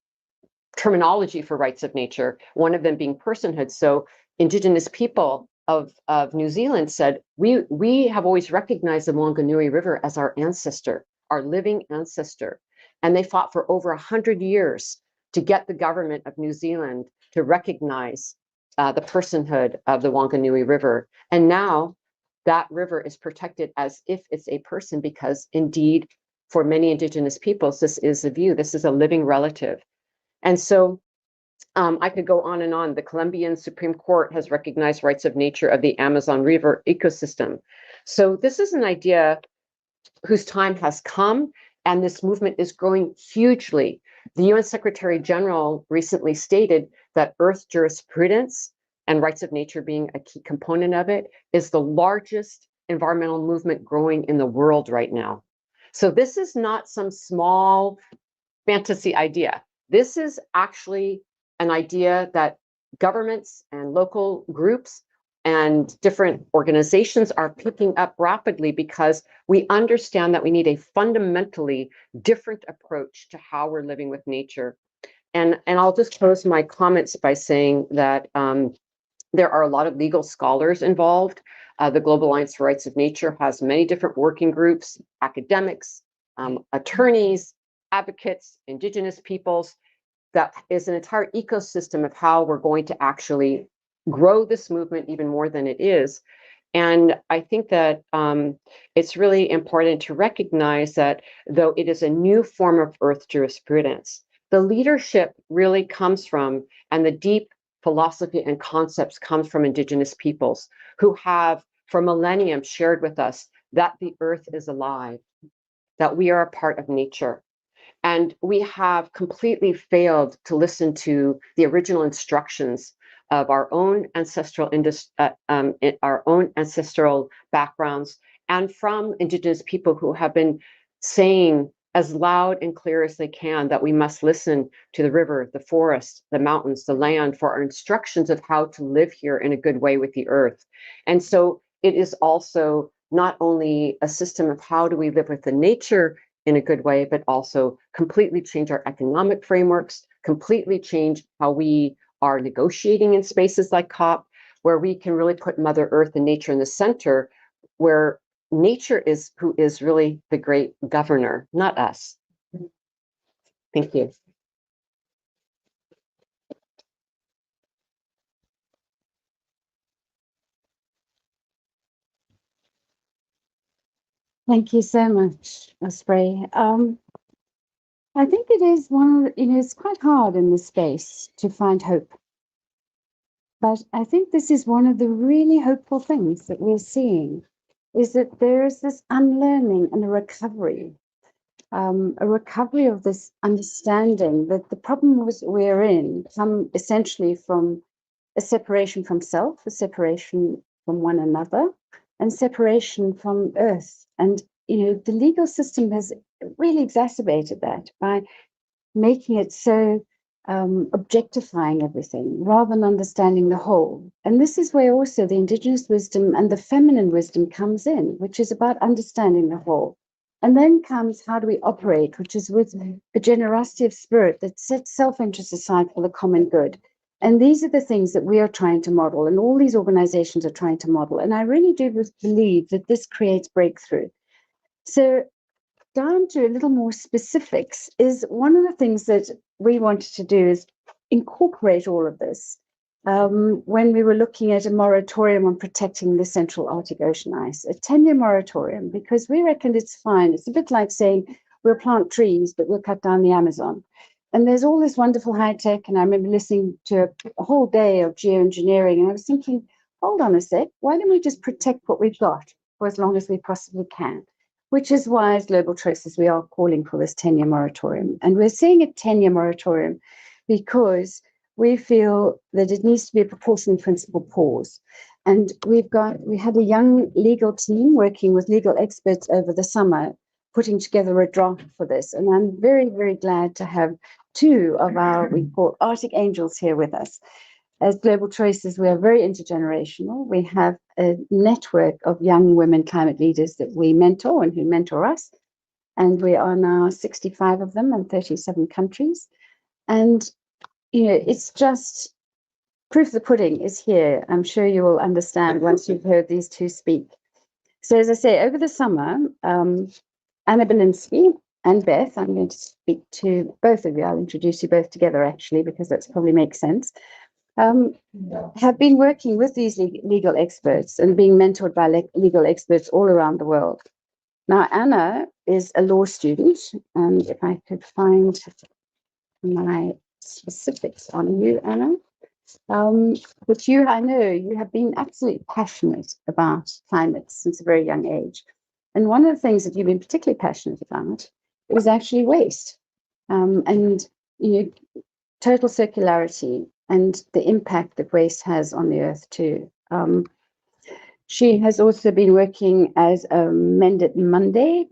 terminology for rights of nature, one of them being personhood. So Indigenous people of New Zealand said, we have always recognized the Wanganui River as our ancestor, our living ancestor. And they fought for over 100 years to get the government of New Zealand to recognize the personhood of the Wanganui River. And now that river is protected as if it's a person, because indeed, for many Indigenous peoples, this is a view, this is a living relative. And so I could go on and on. The Colombian Supreme Court has recognized rights of nature of the Amazon River ecosystem. So this is an idea whose time has come, and this movement is growing hugely. The UN Secretary General recently stated that Earth jurisprudence, and rights of nature being a key component of it, is the largest environmental movement growing in the world right now. So this is not some small fantasy idea. This is actually an idea that governments and local groups and different organizations are picking up rapidly because we understand that we need a fundamentally different approach to how we're living with nature. And I'll just close my comments by saying that there are a lot of legal scholars involved. The Global Alliance for Rights of Nature has many different working groups, academics, attorneys, advocates, indigenous peoples. That is an entire ecosystem of how we're going to actually grow this movement even more than it is. And I think that it's really important to recognize that though it is a new form of earth jurisprudence, the leadership really comes from, and the deep philosophy and concepts comes from indigenous peoples who have for millennium shared with us that the earth is alive, that we are a part of nature. And we have completely failed to listen to the original instructions of our own ancestral backgrounds and from indigenous people who have been saying as loud and clear as they can that we must listen to the river, the forest, the mountains, the land for our instructions of how to live here in a good way with the earth. And so it is also not only a system of how do we live with the nature in a good way, but also completely change our economic frameworks, completely change how we are negotiating in spaces like COP, where we can really put Mother Earth and nature in the center, where nature is who is really the great governor, not us. Thank you. Thank you so much, Osprey. I think it is it's quite hard in this space to find hope. But I think this is one of the really hopeful things that we're seeing, is that there is this unlearning and a recovery of this understanding that the problems we're in come essentially from a separation from self, a separation from one another, and separation from Earth. And the legal system has really exacerbated that by making it so objectifying everything rather than understanding the whole. And this is where also the indigenous wisdom and the feminine wisdom comes in, which is about understanding the whole. And then comes how do we operate, which is with a generosity of spirit that sets self-interest aside for the common good. And these are the things that we are trying to model, and all these organizations are trying to model. And I really do believe that this creates breakthrough. So down to a little more specifics is one of the things that we wanted to do is incorporate all of this when we were looking at a moratorium on protecting the central Arctic Ocean ice, a 10-year moratorium, because we reckoned it's fine. It's a bit like saying we'll plant trees, but we'll cut down the Amazon. And there's all this wonderful high tech. And I remember listening to a whole day of geoengineering, and I was thinking, hold on a sec, why don't we just protect what we've got for as long as we possibly can? Which is why, as Global Choices, we are calling for this 10-year moratorium. And we're saying a 10-year moratorium because we feel that it needs to be a proportionate principle pause. And we had a young legal team working with legal experts over the summer, putting together a draft for this. And I'm very, very glad to have two of our, we call Arctic Angels, here with us. As Global Choices, we are very intergenerational. We have a network of young women climate leaders that we mentor and who mentor us. And we are now 65 of them in 37 countries. And, it's just proof the pudding is here. I'm sure you will understand once you've heard these two speak. So as I say, over the summer, Anna Belinsky and Beth, I'm going to speak to both of you. I'll introduce you both together, actually, because that probably makes sense. Have been working with these legal experts and being mentored by legal experts all around the world. Now, Anna is a law student, and if I could find my specifics on you, Anna, but I know you have been absolutely passionate about climate since a very young age. And one of the things that you've been particularly passionate about is actually waste and total circularity and the impact that waste has on the earth too. She has also been working as a Mend It Monday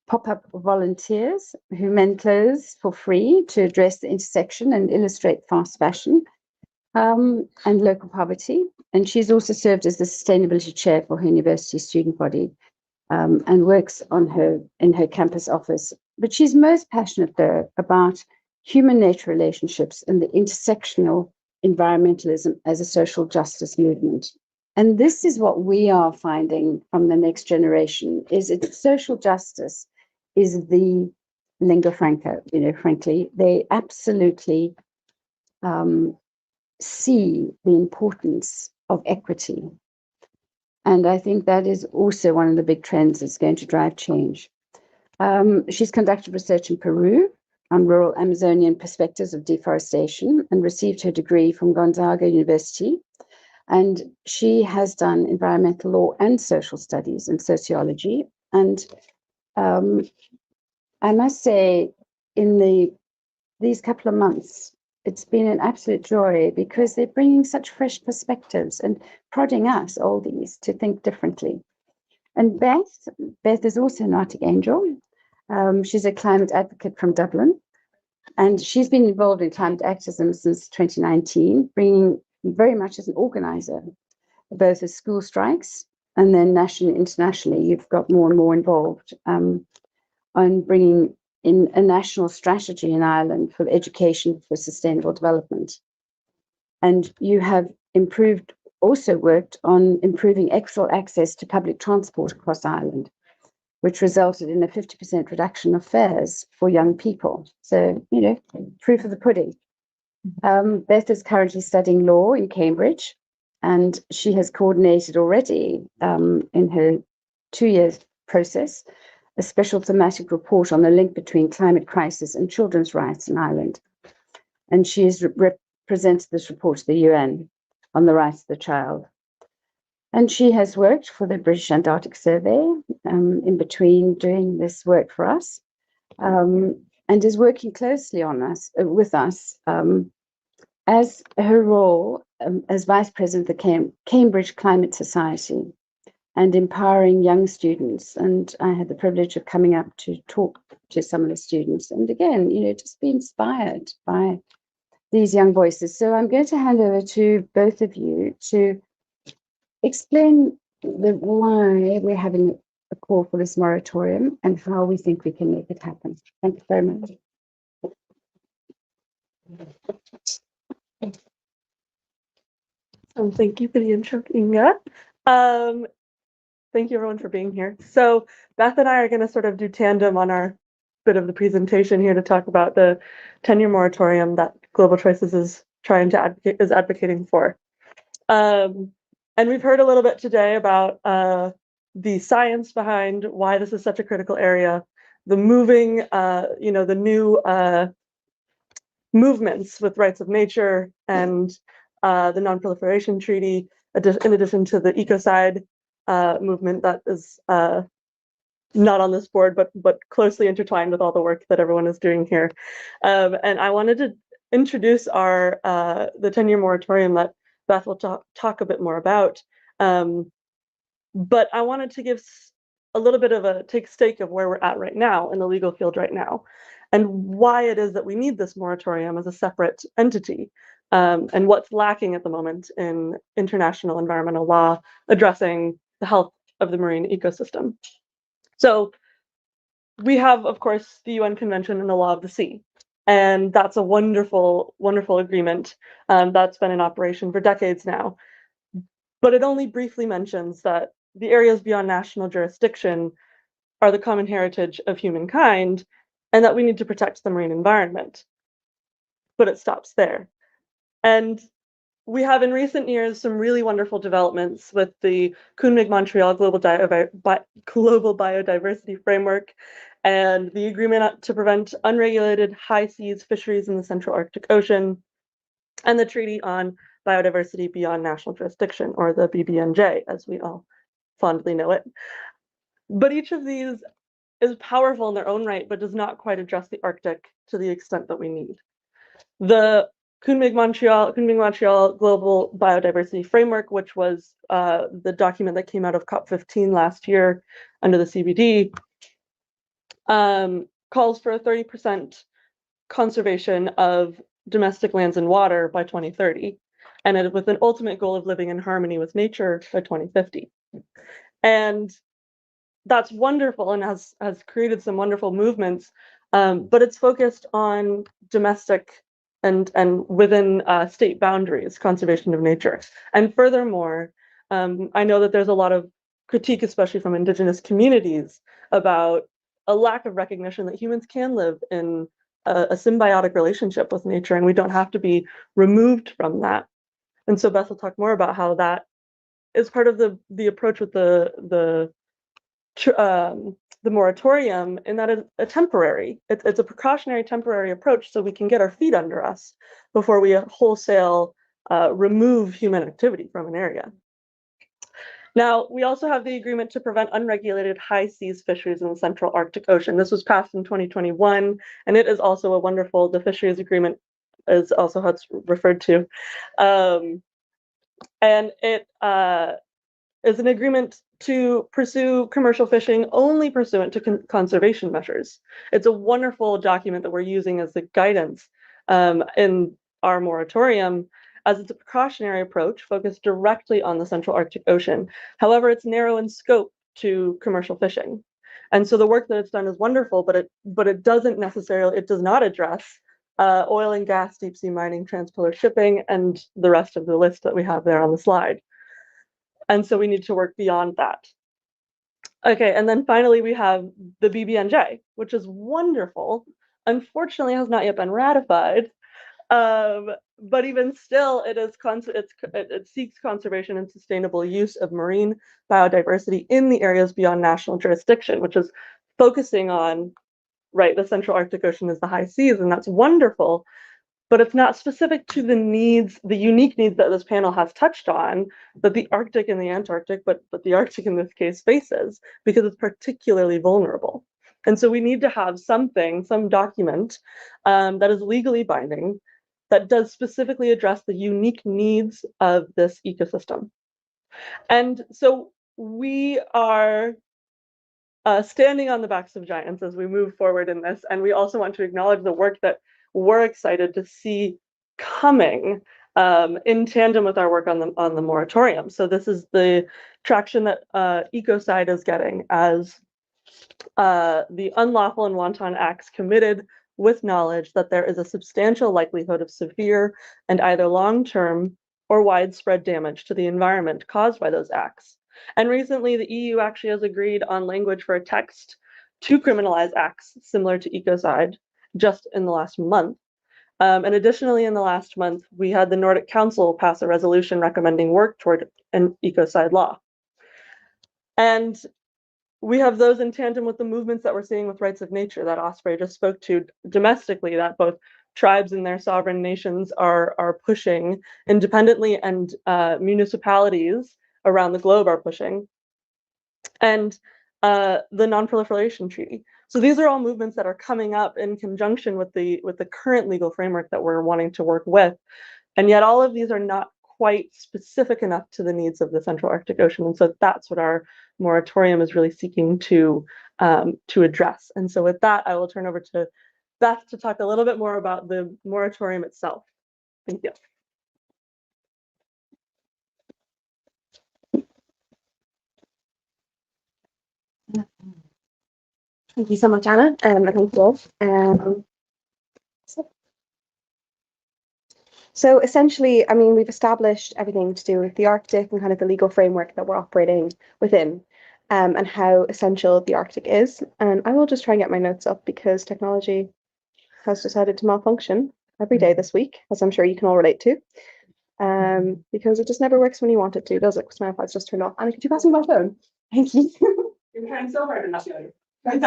pop-up volunteers who mend clothes for free to address the intersection and illustrate fast fashion and local poverty. And she's also served as the sustainability chair for her university student body and works in her campus office. But she's most passionate though about human-nature relationships and the intersectional environmentalism as a social justice movement. And this is what we are finding from the next generation, is that social justice is the lingua franca, frankly. They absolutely see the importance of equity. And I think that is also one of the big trends that's going to drive change. She's conducted research in Peru on rural Amazonian perspectives of deforestation and received her degree from Gonzaga University. And she has done environmental law and social studies and sociology. And I must say, in these couple of months, it's been an absolute joy because they're bringing such fresh perspectives and prodding us, oldies, to think differently. And Beth is also an Arctic angel. She's a climate advocate from Dublin, and she's been involved in climate activism since 2019, bringing very much as an organizer, both as school strikes and then nationally and internationally. You've got more and more involved on bringing in a national strategy in Ireland for education for sustainable development. And you have also worked on improving equitable access to public transport across Ireland, which resulted in a 50% reduction of fares for young people. So, proof of the pudding. Beth is currently studying law in Cambridge, and she has coordinated already in her 2-year process a special thematic report on the link between climate crisis and children's rights in Ireland. And she has presented this report to the UN on the rights of the child. And she has worked for the British Antarctic Survey in between doing this work for us, and is working closely with us as her role as Vice President of the Cambridge Climate Society and empowering young students. And I had the privilege of coming up to talk to some of the students. And again, just be inspired by these young voices. So I'm going to hand over to both of you to explain why we're having a call for this moratorium and how we think we can make it happen. Thank you very much. Thank you for the intro, Inga. Thank you everyone for being here. So Beth and I are going to sort of do tandem on our bit of the presentation here to talk about the 10-year moratorium that Global Choices is advocating for. And we've heard a little bit today about the science behind why this is such a critical area, the the new movements with rights of nature and the Non-Proliferation Treaty, in addition to the ecocide movement that is not on this board, but closely intertwined with all the work that everyone is doing here. And I wanted to introduce the 10-year moratorium that Beth will talk a bit more about. But I wanted to give a little bit of a stake of where we're at right now in the legal field right now, and why it is that we need this moratorium as a separate entity, and what's lacking at the moment in international environmental law addressing the health of the marine ecosystem. So we have, of course, the UN Convention and the Law of the Sea, and that's a wonderful, wonderful agreement that's been in operation for decades now. But it only briefly mentions that the areas beyond national jurisdiction are the common heritage of humankind, and that we need to protect the marine environment. But it stops there. And we have in recent years some really wonderful developments with the Kunming-Montreal Global Biodiversity Framework and the agreement to prevent unregulated high seas fisheries in the Central Arctic Ocean, and the Treaty on Biodiversity Beyond National Jurisdiction, or the BBNJ, as we all fondly know it. But each of these is powerful in their own right, but does not quite address the Arctic to the extent that we need. The Kunming-Montreal Global Biodiversity Framework, which was the document that came out of COP15 last year under the CBD, calls for a 30% conservation of domestic lands and water by 2030, and with an ultimate goal of living in harmony with nature by 2050. And that's wonderful and has created some wonderful movements, but it's focused on domestic and within state boundaries, conservation of nature. And furthermore, I know that there's a lot of critique, especially from Indigenous communities, about a lack of recognition that humans can live in a symbiotic relationship with nature, and we don't have to be removed from that. And so Beth will talk more about how that is part of the approach with the moratorium, in that it's a temporary, it's a precautionary temporary approach, so we can get our feet under us before we wholesale remove human activity from an area. Now, we also have the agreement to prevent unregulated high seas fisheries in the Central Arctic Ocean. This was passed in 2021, and it is also a wonderful, the fisheries agreement is also how it's referred to. And it is an agreement to pursue commercial fishing only pursuant to conservation measures. It's a wonderful document that we're using as the guidance in our moratorium, as it's a precautionary approach focused directly on the Central Arctic Ocean. However, it's narrow in scope to commercial fishing. And so the work that it's done is wonderful, but it doesn't necessarily, it does not address oil and gas, deep sea mining, transpolar shipping, and the rest of the list that we have there on the slide. And so we need to work beyond that. Okay, and then finally we have the BBNJ, which is wonderful. Unfortunately, has not yet been ratified. But even still, it seeks conservation and sustainable use of marine biodiversity in the areas beyond national jurisdiction, which is focusing on, right, the Central Arctic Ocean is the high seas, and that's wonderful, but it's not specific to the needs, the unique needs that this panel has touched on, that the Arctic and the Antarctic, but the Arctic in this case faces, because it's particularly vulnerable. And so we need to have some document that is legally binding, that does specifically address the unique needs of this ecosystem. And so we are standing on the backs of giants as we move forward in this, and we also want to acknowledge the work that we're excited to see coming in tandem with our work on the moratorium. So this is the traction that Ecocide is getting as the unlawful and wanton acts committed with knowledge that there is a substantial likelihood of severe and either long-term or widespread damage to the environment caused by those acts. And recently, the EU actually has agreed on language for a text to criminalize acts similar to ecocide just in the last month. And additionally, in the last month, we had the Nordic Council pass a resolution recommending work toward an ecocide law. And we have those in tandem with the movements that we're seeing with rights of nature that Osprey just spoke to domestically, that both tribes and their sovereign nations are pushing independently, and municipalities around the globe are pushing, and the Non-Proliferation Treaty. So these are all movements that are coming up in conjunction with the current legal framework that we're wanting to work with, and yet all of these are not quite specific enough to the needs of the Central Arctic Ocean. And so that's what our moratorium is really seeking to address. And so with that, I will turn over to Beth to talk a little bit more about the moratorium itself. Thank you. Thank you so much, Anna, and thank you all. So essentially, I mean, we've established everything to do with the Arctic and kind of the legal framework that we're operating within, and how essential the Arctic is. And I will just try and get my notes up because technology has decided to malfunction every day this week, as I'm sure you can all relate to, because it just never works when you want it to, does it? Because my iPad's just turned off. Anna, could you pass me my phone? Thank you. You're trying so hard to not do it. We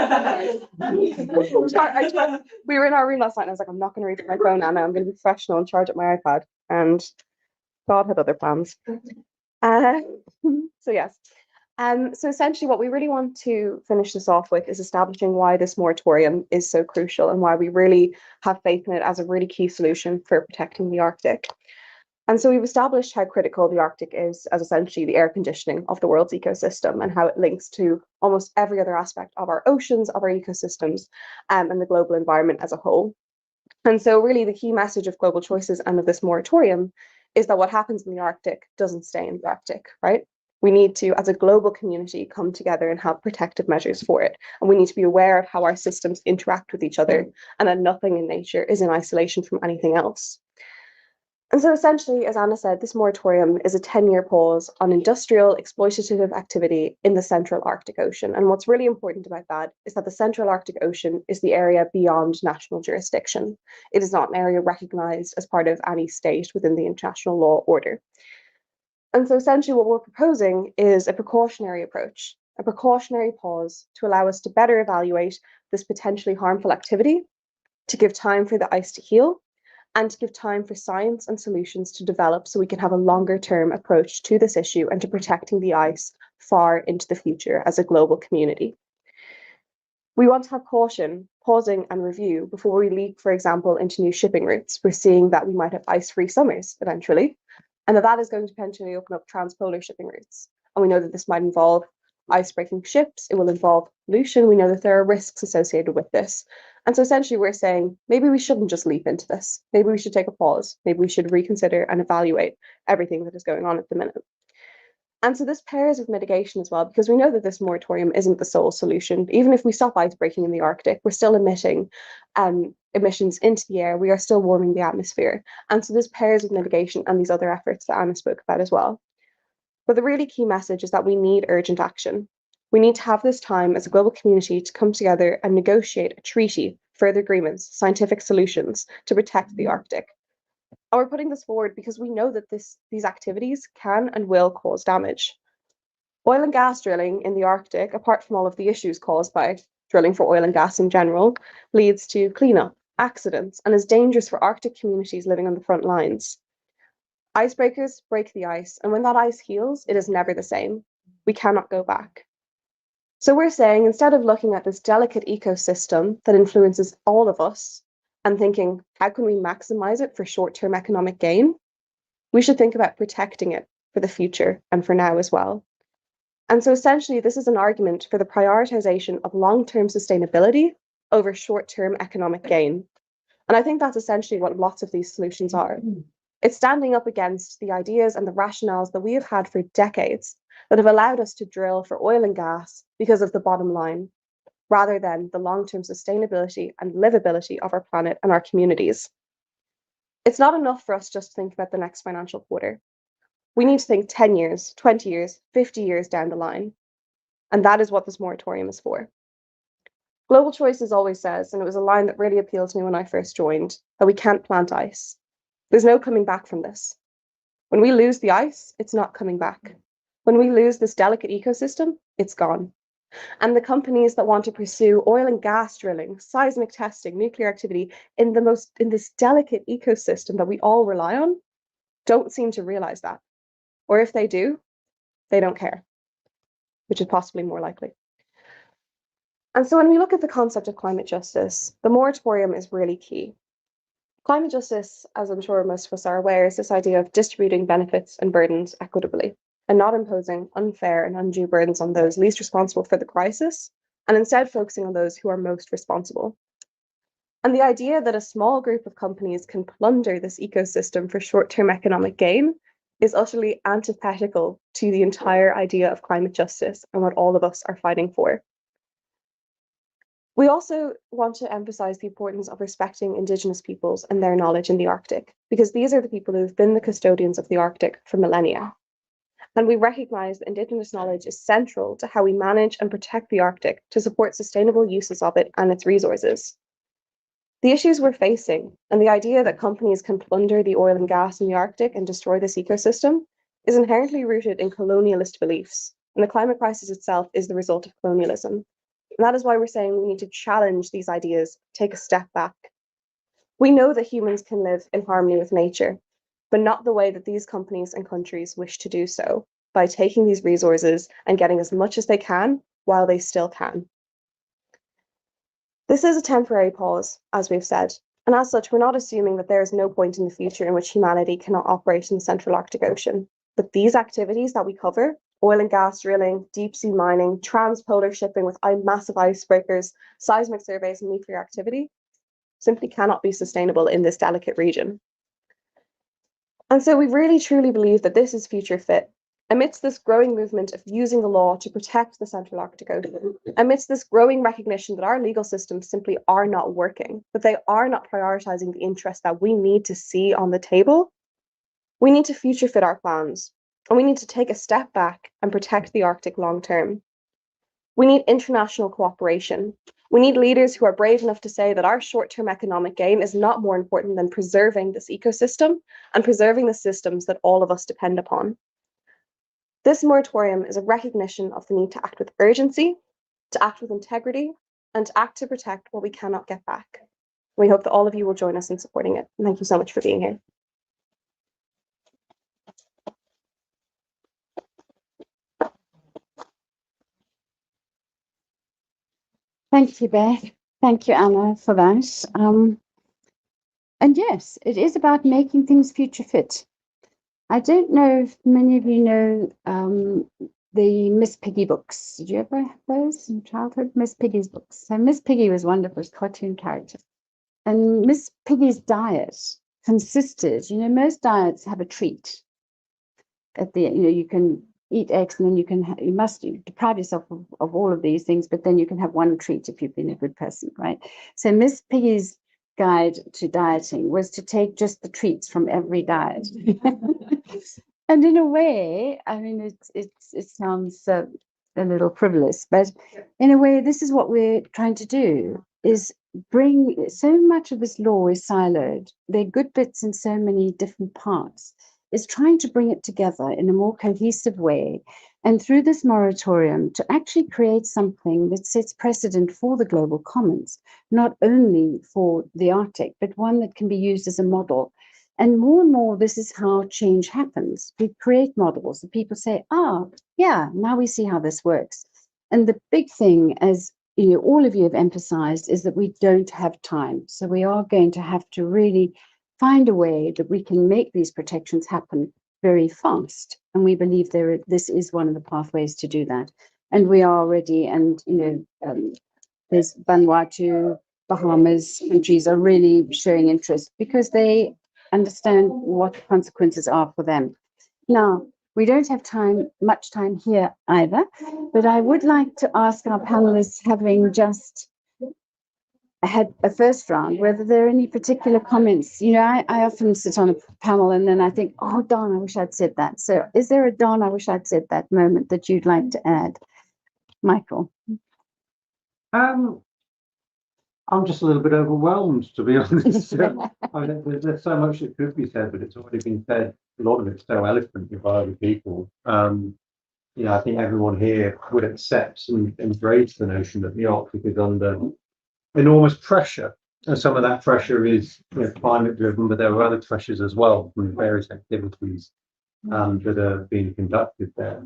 were in our room last night and I was like, I'm not going to read my phone, Anna. I'm going to be professional and charge up my iPad. And God had other plans. So yes, So essentially what we really want to finish this off with is establishing why this moratorium is so crucial and why we really have faith in it as a really key solution for protecting the Arctic. And so we've established how critical the Arctic is as essentially the air conditioning of the world's ecosystem and how it links to almost every other aspect of our oceans, of our ecosystems, and the global environment as a whole. And so really the key message of global choices and of this moratorium is that what happens in the Arctic doesn't stay in the Arctic, right? We need to, as a global community, come together and have protective measures for it. And we need to be aware of how our systems interact with each other and that nothing in nature is in isolation from anything else. And so essentially, as Anna said, this moratorium is a 10-year pause on industrial exploitative activity in the Central Arctic Ocean. And what's really important about that is that the Central Arctic Ocean is the area beyond national jurisdiction. It is not an area recognized as part of any state within the international law order. And so essentially what we're proposing is a precautionary approach, a precautionary pause to allow us to better evaluate this potentially harmful activity, to give time for the ice to heal, and to give time for science and solutions to develop so we can have a longer term approach to this issue and to protecting the ice far into the future as a global community. We want to have caution, pausing and review before we leap, for example, into new shipping routes. We're seeing that we might have ice-free summers eventually, and that is going to potentially open up transpolar shipping routes. And we know that this might involve ice-breaking ships, it will involve pollution. We know that there are risks associated with this. And so essentially we're saying, maybe we shouldn't just leap into this. Maybe we should take a pause. Maybe we should reconsider and evaluate everything that is going on at the minute. And so this pairs with mitigation as well, because we know that this moratorium isn't the sole solution. Even if we stop ice breaking in the Arctic, we're still emitting emissions into the air. We are still warming the atmosphere. And so this pairs with mitigation and these other efforts that Anna spoke about as well. But the really key message is that we need urgent action. We need to have this time as a global community to come together and negotiate a treaty, further agreements, scientific solutions to protect the Arctic. And we're putting this forward because we know that these activities can and will cause damage. Oil and gas drilling in the Arctic, apart from all of the issues caused by drilling for oil and gas in general, leads to cleanup, accidents, and is dangerous for Arctic communities living on the front lines. Icebreakers break the ice, and when that ice heals, it is never the same. We cannot go back. So we're saying, instead of looking at this delicate ecosystem that influences all of us and thinking, how can we maximize it for short-term economic gain? We should think about protecting it for the future and for now as well. And so essentially, this is an argument for the prioritization of long-term sustainability over short-term economic gain. And I think that's essentially what lots of these solutions are. It's standing up against the ideas and the rationales that we have had for decades that have allowed us to drill for oil and gas because of the bottom line, rather than the long-term sustainability and livability of our planet and our communities. It's not enough for us just to think about the next financial quarter. We need to think 10 years, 20 years, 50 years down the line. And that is what this moratorium is for. Global Choices always says, and it was a line that really appealed to me when I first joined, that we can't plant ice. There's no coming back from this. When we lose the ice, it's not coming back. When we lose this delicate ecosystem, it's gone. And the companies that want to pursue oil and gas drilling, seismic testing, nuclear activity in this delicate ecosystem that we all rely on, don't seem to realize that. Or if they do, they don't care, which is possibly more likely. And so when we look at the concept of climate justice, the moratorium is really key. Climate justice, as I'm sure most of us are aware, is this idea of distributing benefits and burdens equitably and not imposing unfair and undue burdens on those least responsible for the crisis, and instead focusing on those who are most responsible. And the idea that a small group of companies can plunder this ecosystem for short-term economic gain is utterly antithetical to the entire idea of climate justice and what all of us are fighting for. We also want to emphasize the importance of respecting Indigenous peoples and their knowledge in the Arctic, because these are the people who have been the custodians of the Arctic for millennia. And we recognize that Indigenous knowledge is central to how we manage and protect the Arctic to support sustainable uses of it and its resources. The issues we're facing and the idea that companies can plunder the oil and gas in the Arctic and destroy this ecosystem is inherently rooted in colonialist beliefs, and the climate crisis itself is the result of colonialism. And that is why we're saying we need to challenge these ideas, take a step back. We know that humans can live in harmony with nature, but not the way that these companies and countries wish to do so, by taking these resources and getting as much as they can while they still can. This is a temporary pause, as we've said, and as such, we're not assuming that there is no point in the future in which humanity cannot operate in the Central Arctic Ocean. But these activities that we cover, oil and gas drilling, deep sea mining, transpolar shipping with massive icebreakers, seismic surveys, and nuclear activity, simply cannot be sustainable in this delicate region. And so we really truly believe that this is future fit. Amidst this growing movement of using the law to protect the Central Arctic Ocean, amidst this growing recognition that our legal systems simply are not working, that they are not prioritizing the interests that we need to see on the table, we need to future fit our plans, and we need to take a step back and protect the Arctic long term. We need international cooperation. We need leaders who are brave enough to say that our short-term economic gain is not more important than preserving this ecosystem and preserving the systems that all of us depend upon. This moratorium is a recognition of the need to act with urgency, to act with integrity, and to act to protect what we cannot get back. We hope that all of you will join us in supporting it. And thank you so much for being here. Thank you, Beth. Thank you, Anna, for that. And yes, it is about making things future fit. I don't know if many of you know the Miss Piggy books. Did you ever have those in childhood? Miss Piggy's books. So Miss Piggy was wonderful, cartoon character. And Miss Piggy's diet consisted, most diets have a treat. At the, you can eat eggs, and then you must deprive yourself of all of these things, but then you can have one treat if you've been a good person, right? So Miss Piggy's guide to dieting was to take just the treats from every diet. And in a way, I mean, it sounds a little frivolous, but in a way, this is what we're trying to do, is bring, so much of this law is siloed. There are good bits in so many different parts. Is trying to bring it together in a more cohesive way, and through this moratorium to actually create something that sets precedent for the global commons, not only for the Arctic, but one that can be used as a model. And more, this is how change happens. We create models that people say, yeah, now we see how this works. And the big thing, as all of you have emphasized, is that we don't have time. So we are going to have to really find a way that we can make these protections happen very fast. And we believe this is one of the pathways to do that. And we are ready, and there's Vanuatu, Bahamas countries are really showing interest because they understand what the consequences are for them. Now, we don't have much time here either, but I would like to ask our panelists, having just had a first round, whether there are any particular comments. I often sit on a panel and then I think, oh, darn, I wish I'd said that. So is there a darn, I wish I'd said that moment that you'd like to add? Michael? I'm just a little bit overwhelmed, to be honest. I mean, there's so much that could be said, but it's already been said, a lot of it's so eloquently by other people. I think everyone here would accept and embrace the notion that the Arctic is under enormous pressure, and some of that pressure is climate driven, but there are other pressures as well from various activities that are being conducted there.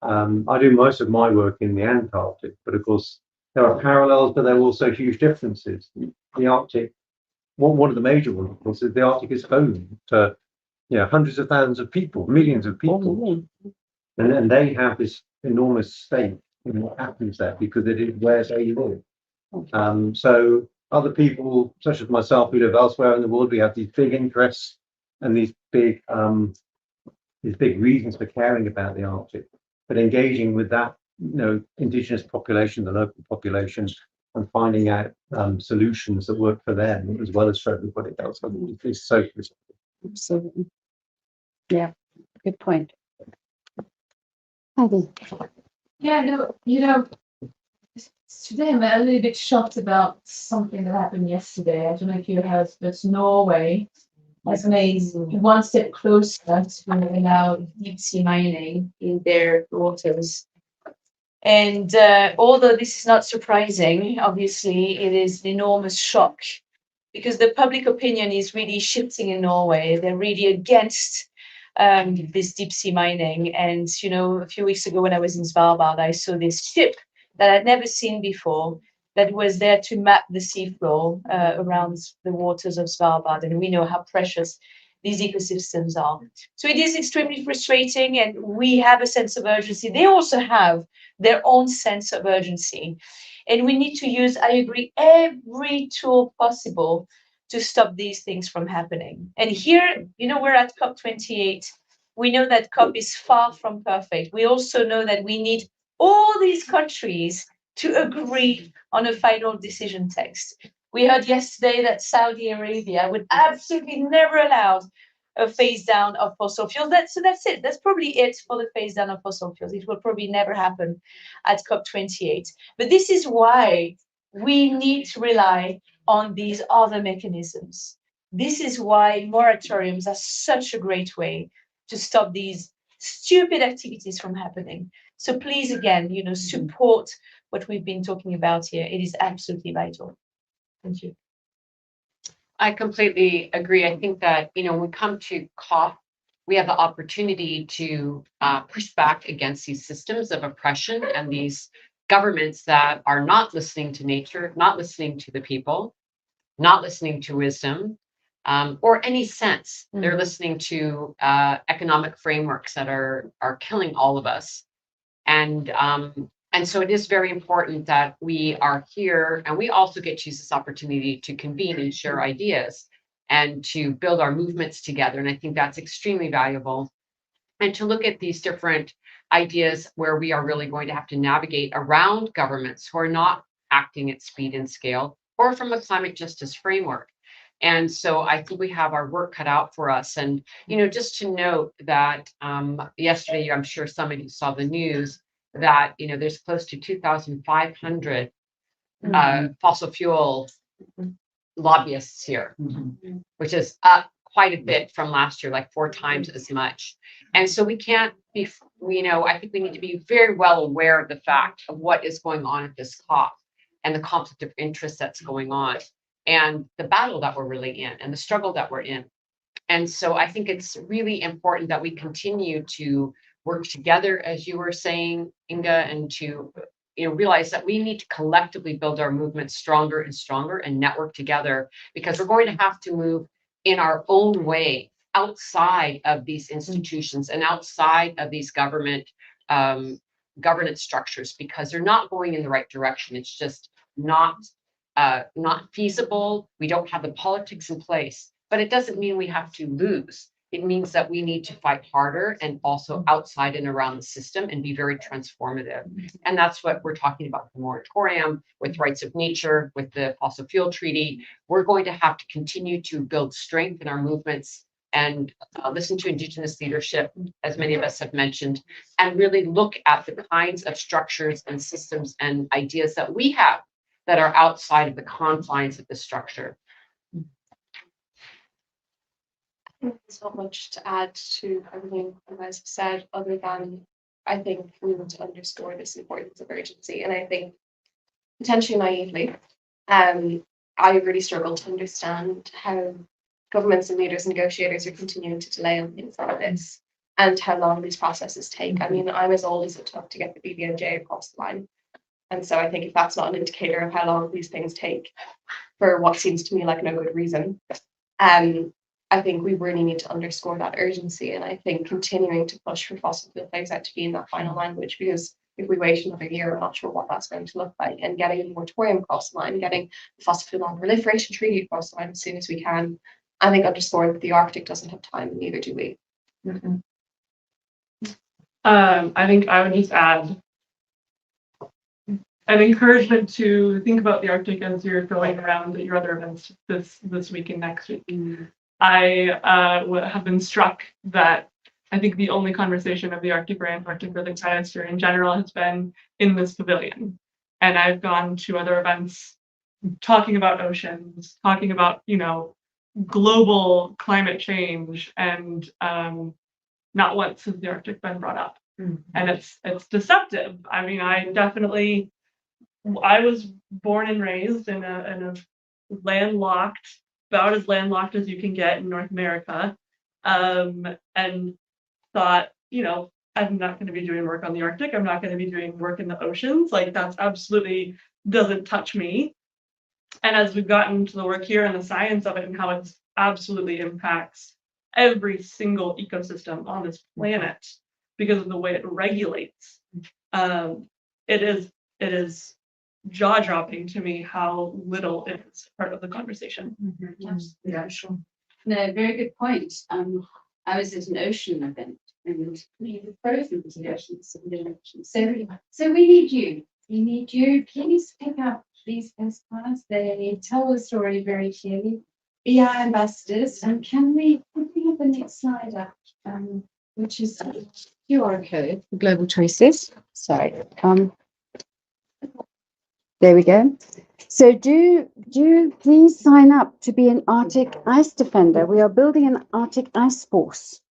I do most of my work in the Antarctic, but of course there are parallels, but there are also huge differences. The Arctic, one of the major ones, of course, is the Arctic is home to hundreds of thousands of people, millions of people, and they have this enormous stake in what happens there because it is where they live. So other people, such as myself, who live elsewhere in the world, we have these big interests and these big reasons for caring about the Arctic, but engaging with that, indigenous population, the local populations, and finding out solutions that work for them as well as for everybody else. It's so critical. Absolutely. Yeah, good point. Heidi. Yeah, no, today I'm a little bit shocked about something that happened yesterday. I don't know if you heard, but Norway has made one step closer to allow deep sea mining in their waters. And although this is not surprising, obviously it is an enormous shock because the public opinion is really shifting in Norway. They're really against this deep sea mining. And, you know, a few weeks ago when I was in Svalbard, I saw this ship that I'd never seen before that was there to map the seafloor around the waters of Svalbard. And we know how precious these ecosystems are. So it is extremely frustrating, and we have a sense of urgency. They also have their own sense of urgency. And we need to use, I agree, every tool possible to stop these things from happening. And here, you know, we're at COP28. We know that COP is far from perfect. We also know that we need all these countries to agree on a final decision text. We heard yesterday that Saudi Arabia would absolutely never allow a phase down of fossil fuels. So that's it. That's probably it for the phase down of fossil fuels. It will probably never happen at COP28. But this is why we need to rely on these other mechanisms. This is why moratoriums are such a great way to stop these stupid activities from happening. So please, again, you know, support what we've been talking about here. It is absolutely vital. Thank you. I completely agree. I think that, you know, when we come to COP, we have the opportunity to push back against these systems of oppression and these governments that are not listening to nature, not listening to the people, not listening to wisdom, or any sense. They're listening to economic frameworks that are killing all of us. And so it is very important that we are here, and we also get to use this opportunity to convene and share ideas and to build our movements together. And I think that's extremely valuable. And to look at these different ideas where we are really going to have to navigate around governments who are not acting at speed and scale, or from a climate justice framework. And so I think we have our work cut out for us. And, you know, just to note that yesterday, I'm sure some of you saw the news, that, you know, there's close to 2,500 fossil fuel lobbyists here, which is up quite a bit from last year, like 4 times as much. And so we can't be, you know, I think we need to be very well aware of the fact of what is going on at this COP and the conflict of interest that's going on and the battle that we're really in and the struggle that we're in. And so I think it's really important that we continue to work together, as you were saying, Inga, and to, you know, realize that we need to collectively build our movement stronger and stronger and network together, because we're going to have to move in our own way outside of these institutions and outside of these governance structures, because they're not going in the right direction. It's just not feasible. We don't have the politics in place, but it doesn't mean we have to lose. It means that we need to fight harder and also outside and around the system and be very transformative. And that's what we're talking about with the moratorium, with rights of nature, with the fossil fuel treaty. We're going to have to continue to build strength in our movements and listen to Indigenous leadership, as many of us have mentioned, and really look at the kinds of structures and systems and ideas that we have that are outside of the confines of the structure. There's not much to add to everything you guys have said, other than I think we want to underscore this importance of urgency. And I think, potentially naively, I really struggle to understand how governments and leaders and negotiators are continuing to delay on things like this and how long these processes take. I mean, I'm as old as it took to get the BBNJ across the line. And so I think if that's not an indicator of how long these things take for what seems to me like no good reason, I think we really need to underscore that urgency. And I think continuing to push for fossil fuel phase out to be in that final language, because if we wait another year, I'm not sure what that's going to look like. And getting a moratorium across the line, getting the fossil fuel non-proliferation treaty across the line as soon as we can, I think underscoring that the Arctic doesn't have time, and neither do we. I think I would just add an encouragement to think about the Arctic as you're going around at your other events this week and next week. I have been struck that I think the only conversation of the Arctic or Antarctic or the Cryosphere in general has been in this pavilion. And I've gone to other events talking about oceans, talking about, you know, global climate change, and not once has the Arctic been brought up. And it's deceptive. I mean, I was born and raised in a landlocked, about as landlocked as you can get in North America, and thought, you know, I'm not going to be doing work on the Arctic. I'm not going to be doing work in the oceans. Like that's absolutely doesn't touch me. And as we've gotten into the work here and the science of it and how it absolutely impacts every single ecosystem on this planet because of the way it regulates, it is jaw-dropping to me how little it is part of the conversation. Yes, yeah, sure. No, very good point. I was at an ocean event and we were frozen to the ocean. So we need you. We need you. Please pick up these postcards. They tell the story very clearly. Be our ambassadors. And can we have the next slide up? Which is QR code for global choices. Sorry. There we go. So do please sign up to be an Arctic Ice Defender. We are building an Arctic Ice Force,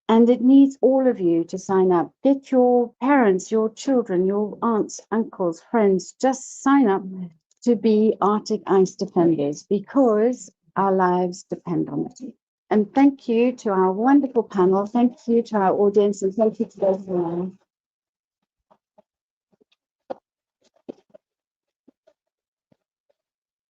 and it needs all of you to sign up. Get your parents, your children, your aunts, uncles, friends, just sign up to be Arctic Ice Defenders because our lives depend on it. And thank you to our wonderful panel. Thank you to our audience, and thank you to those online.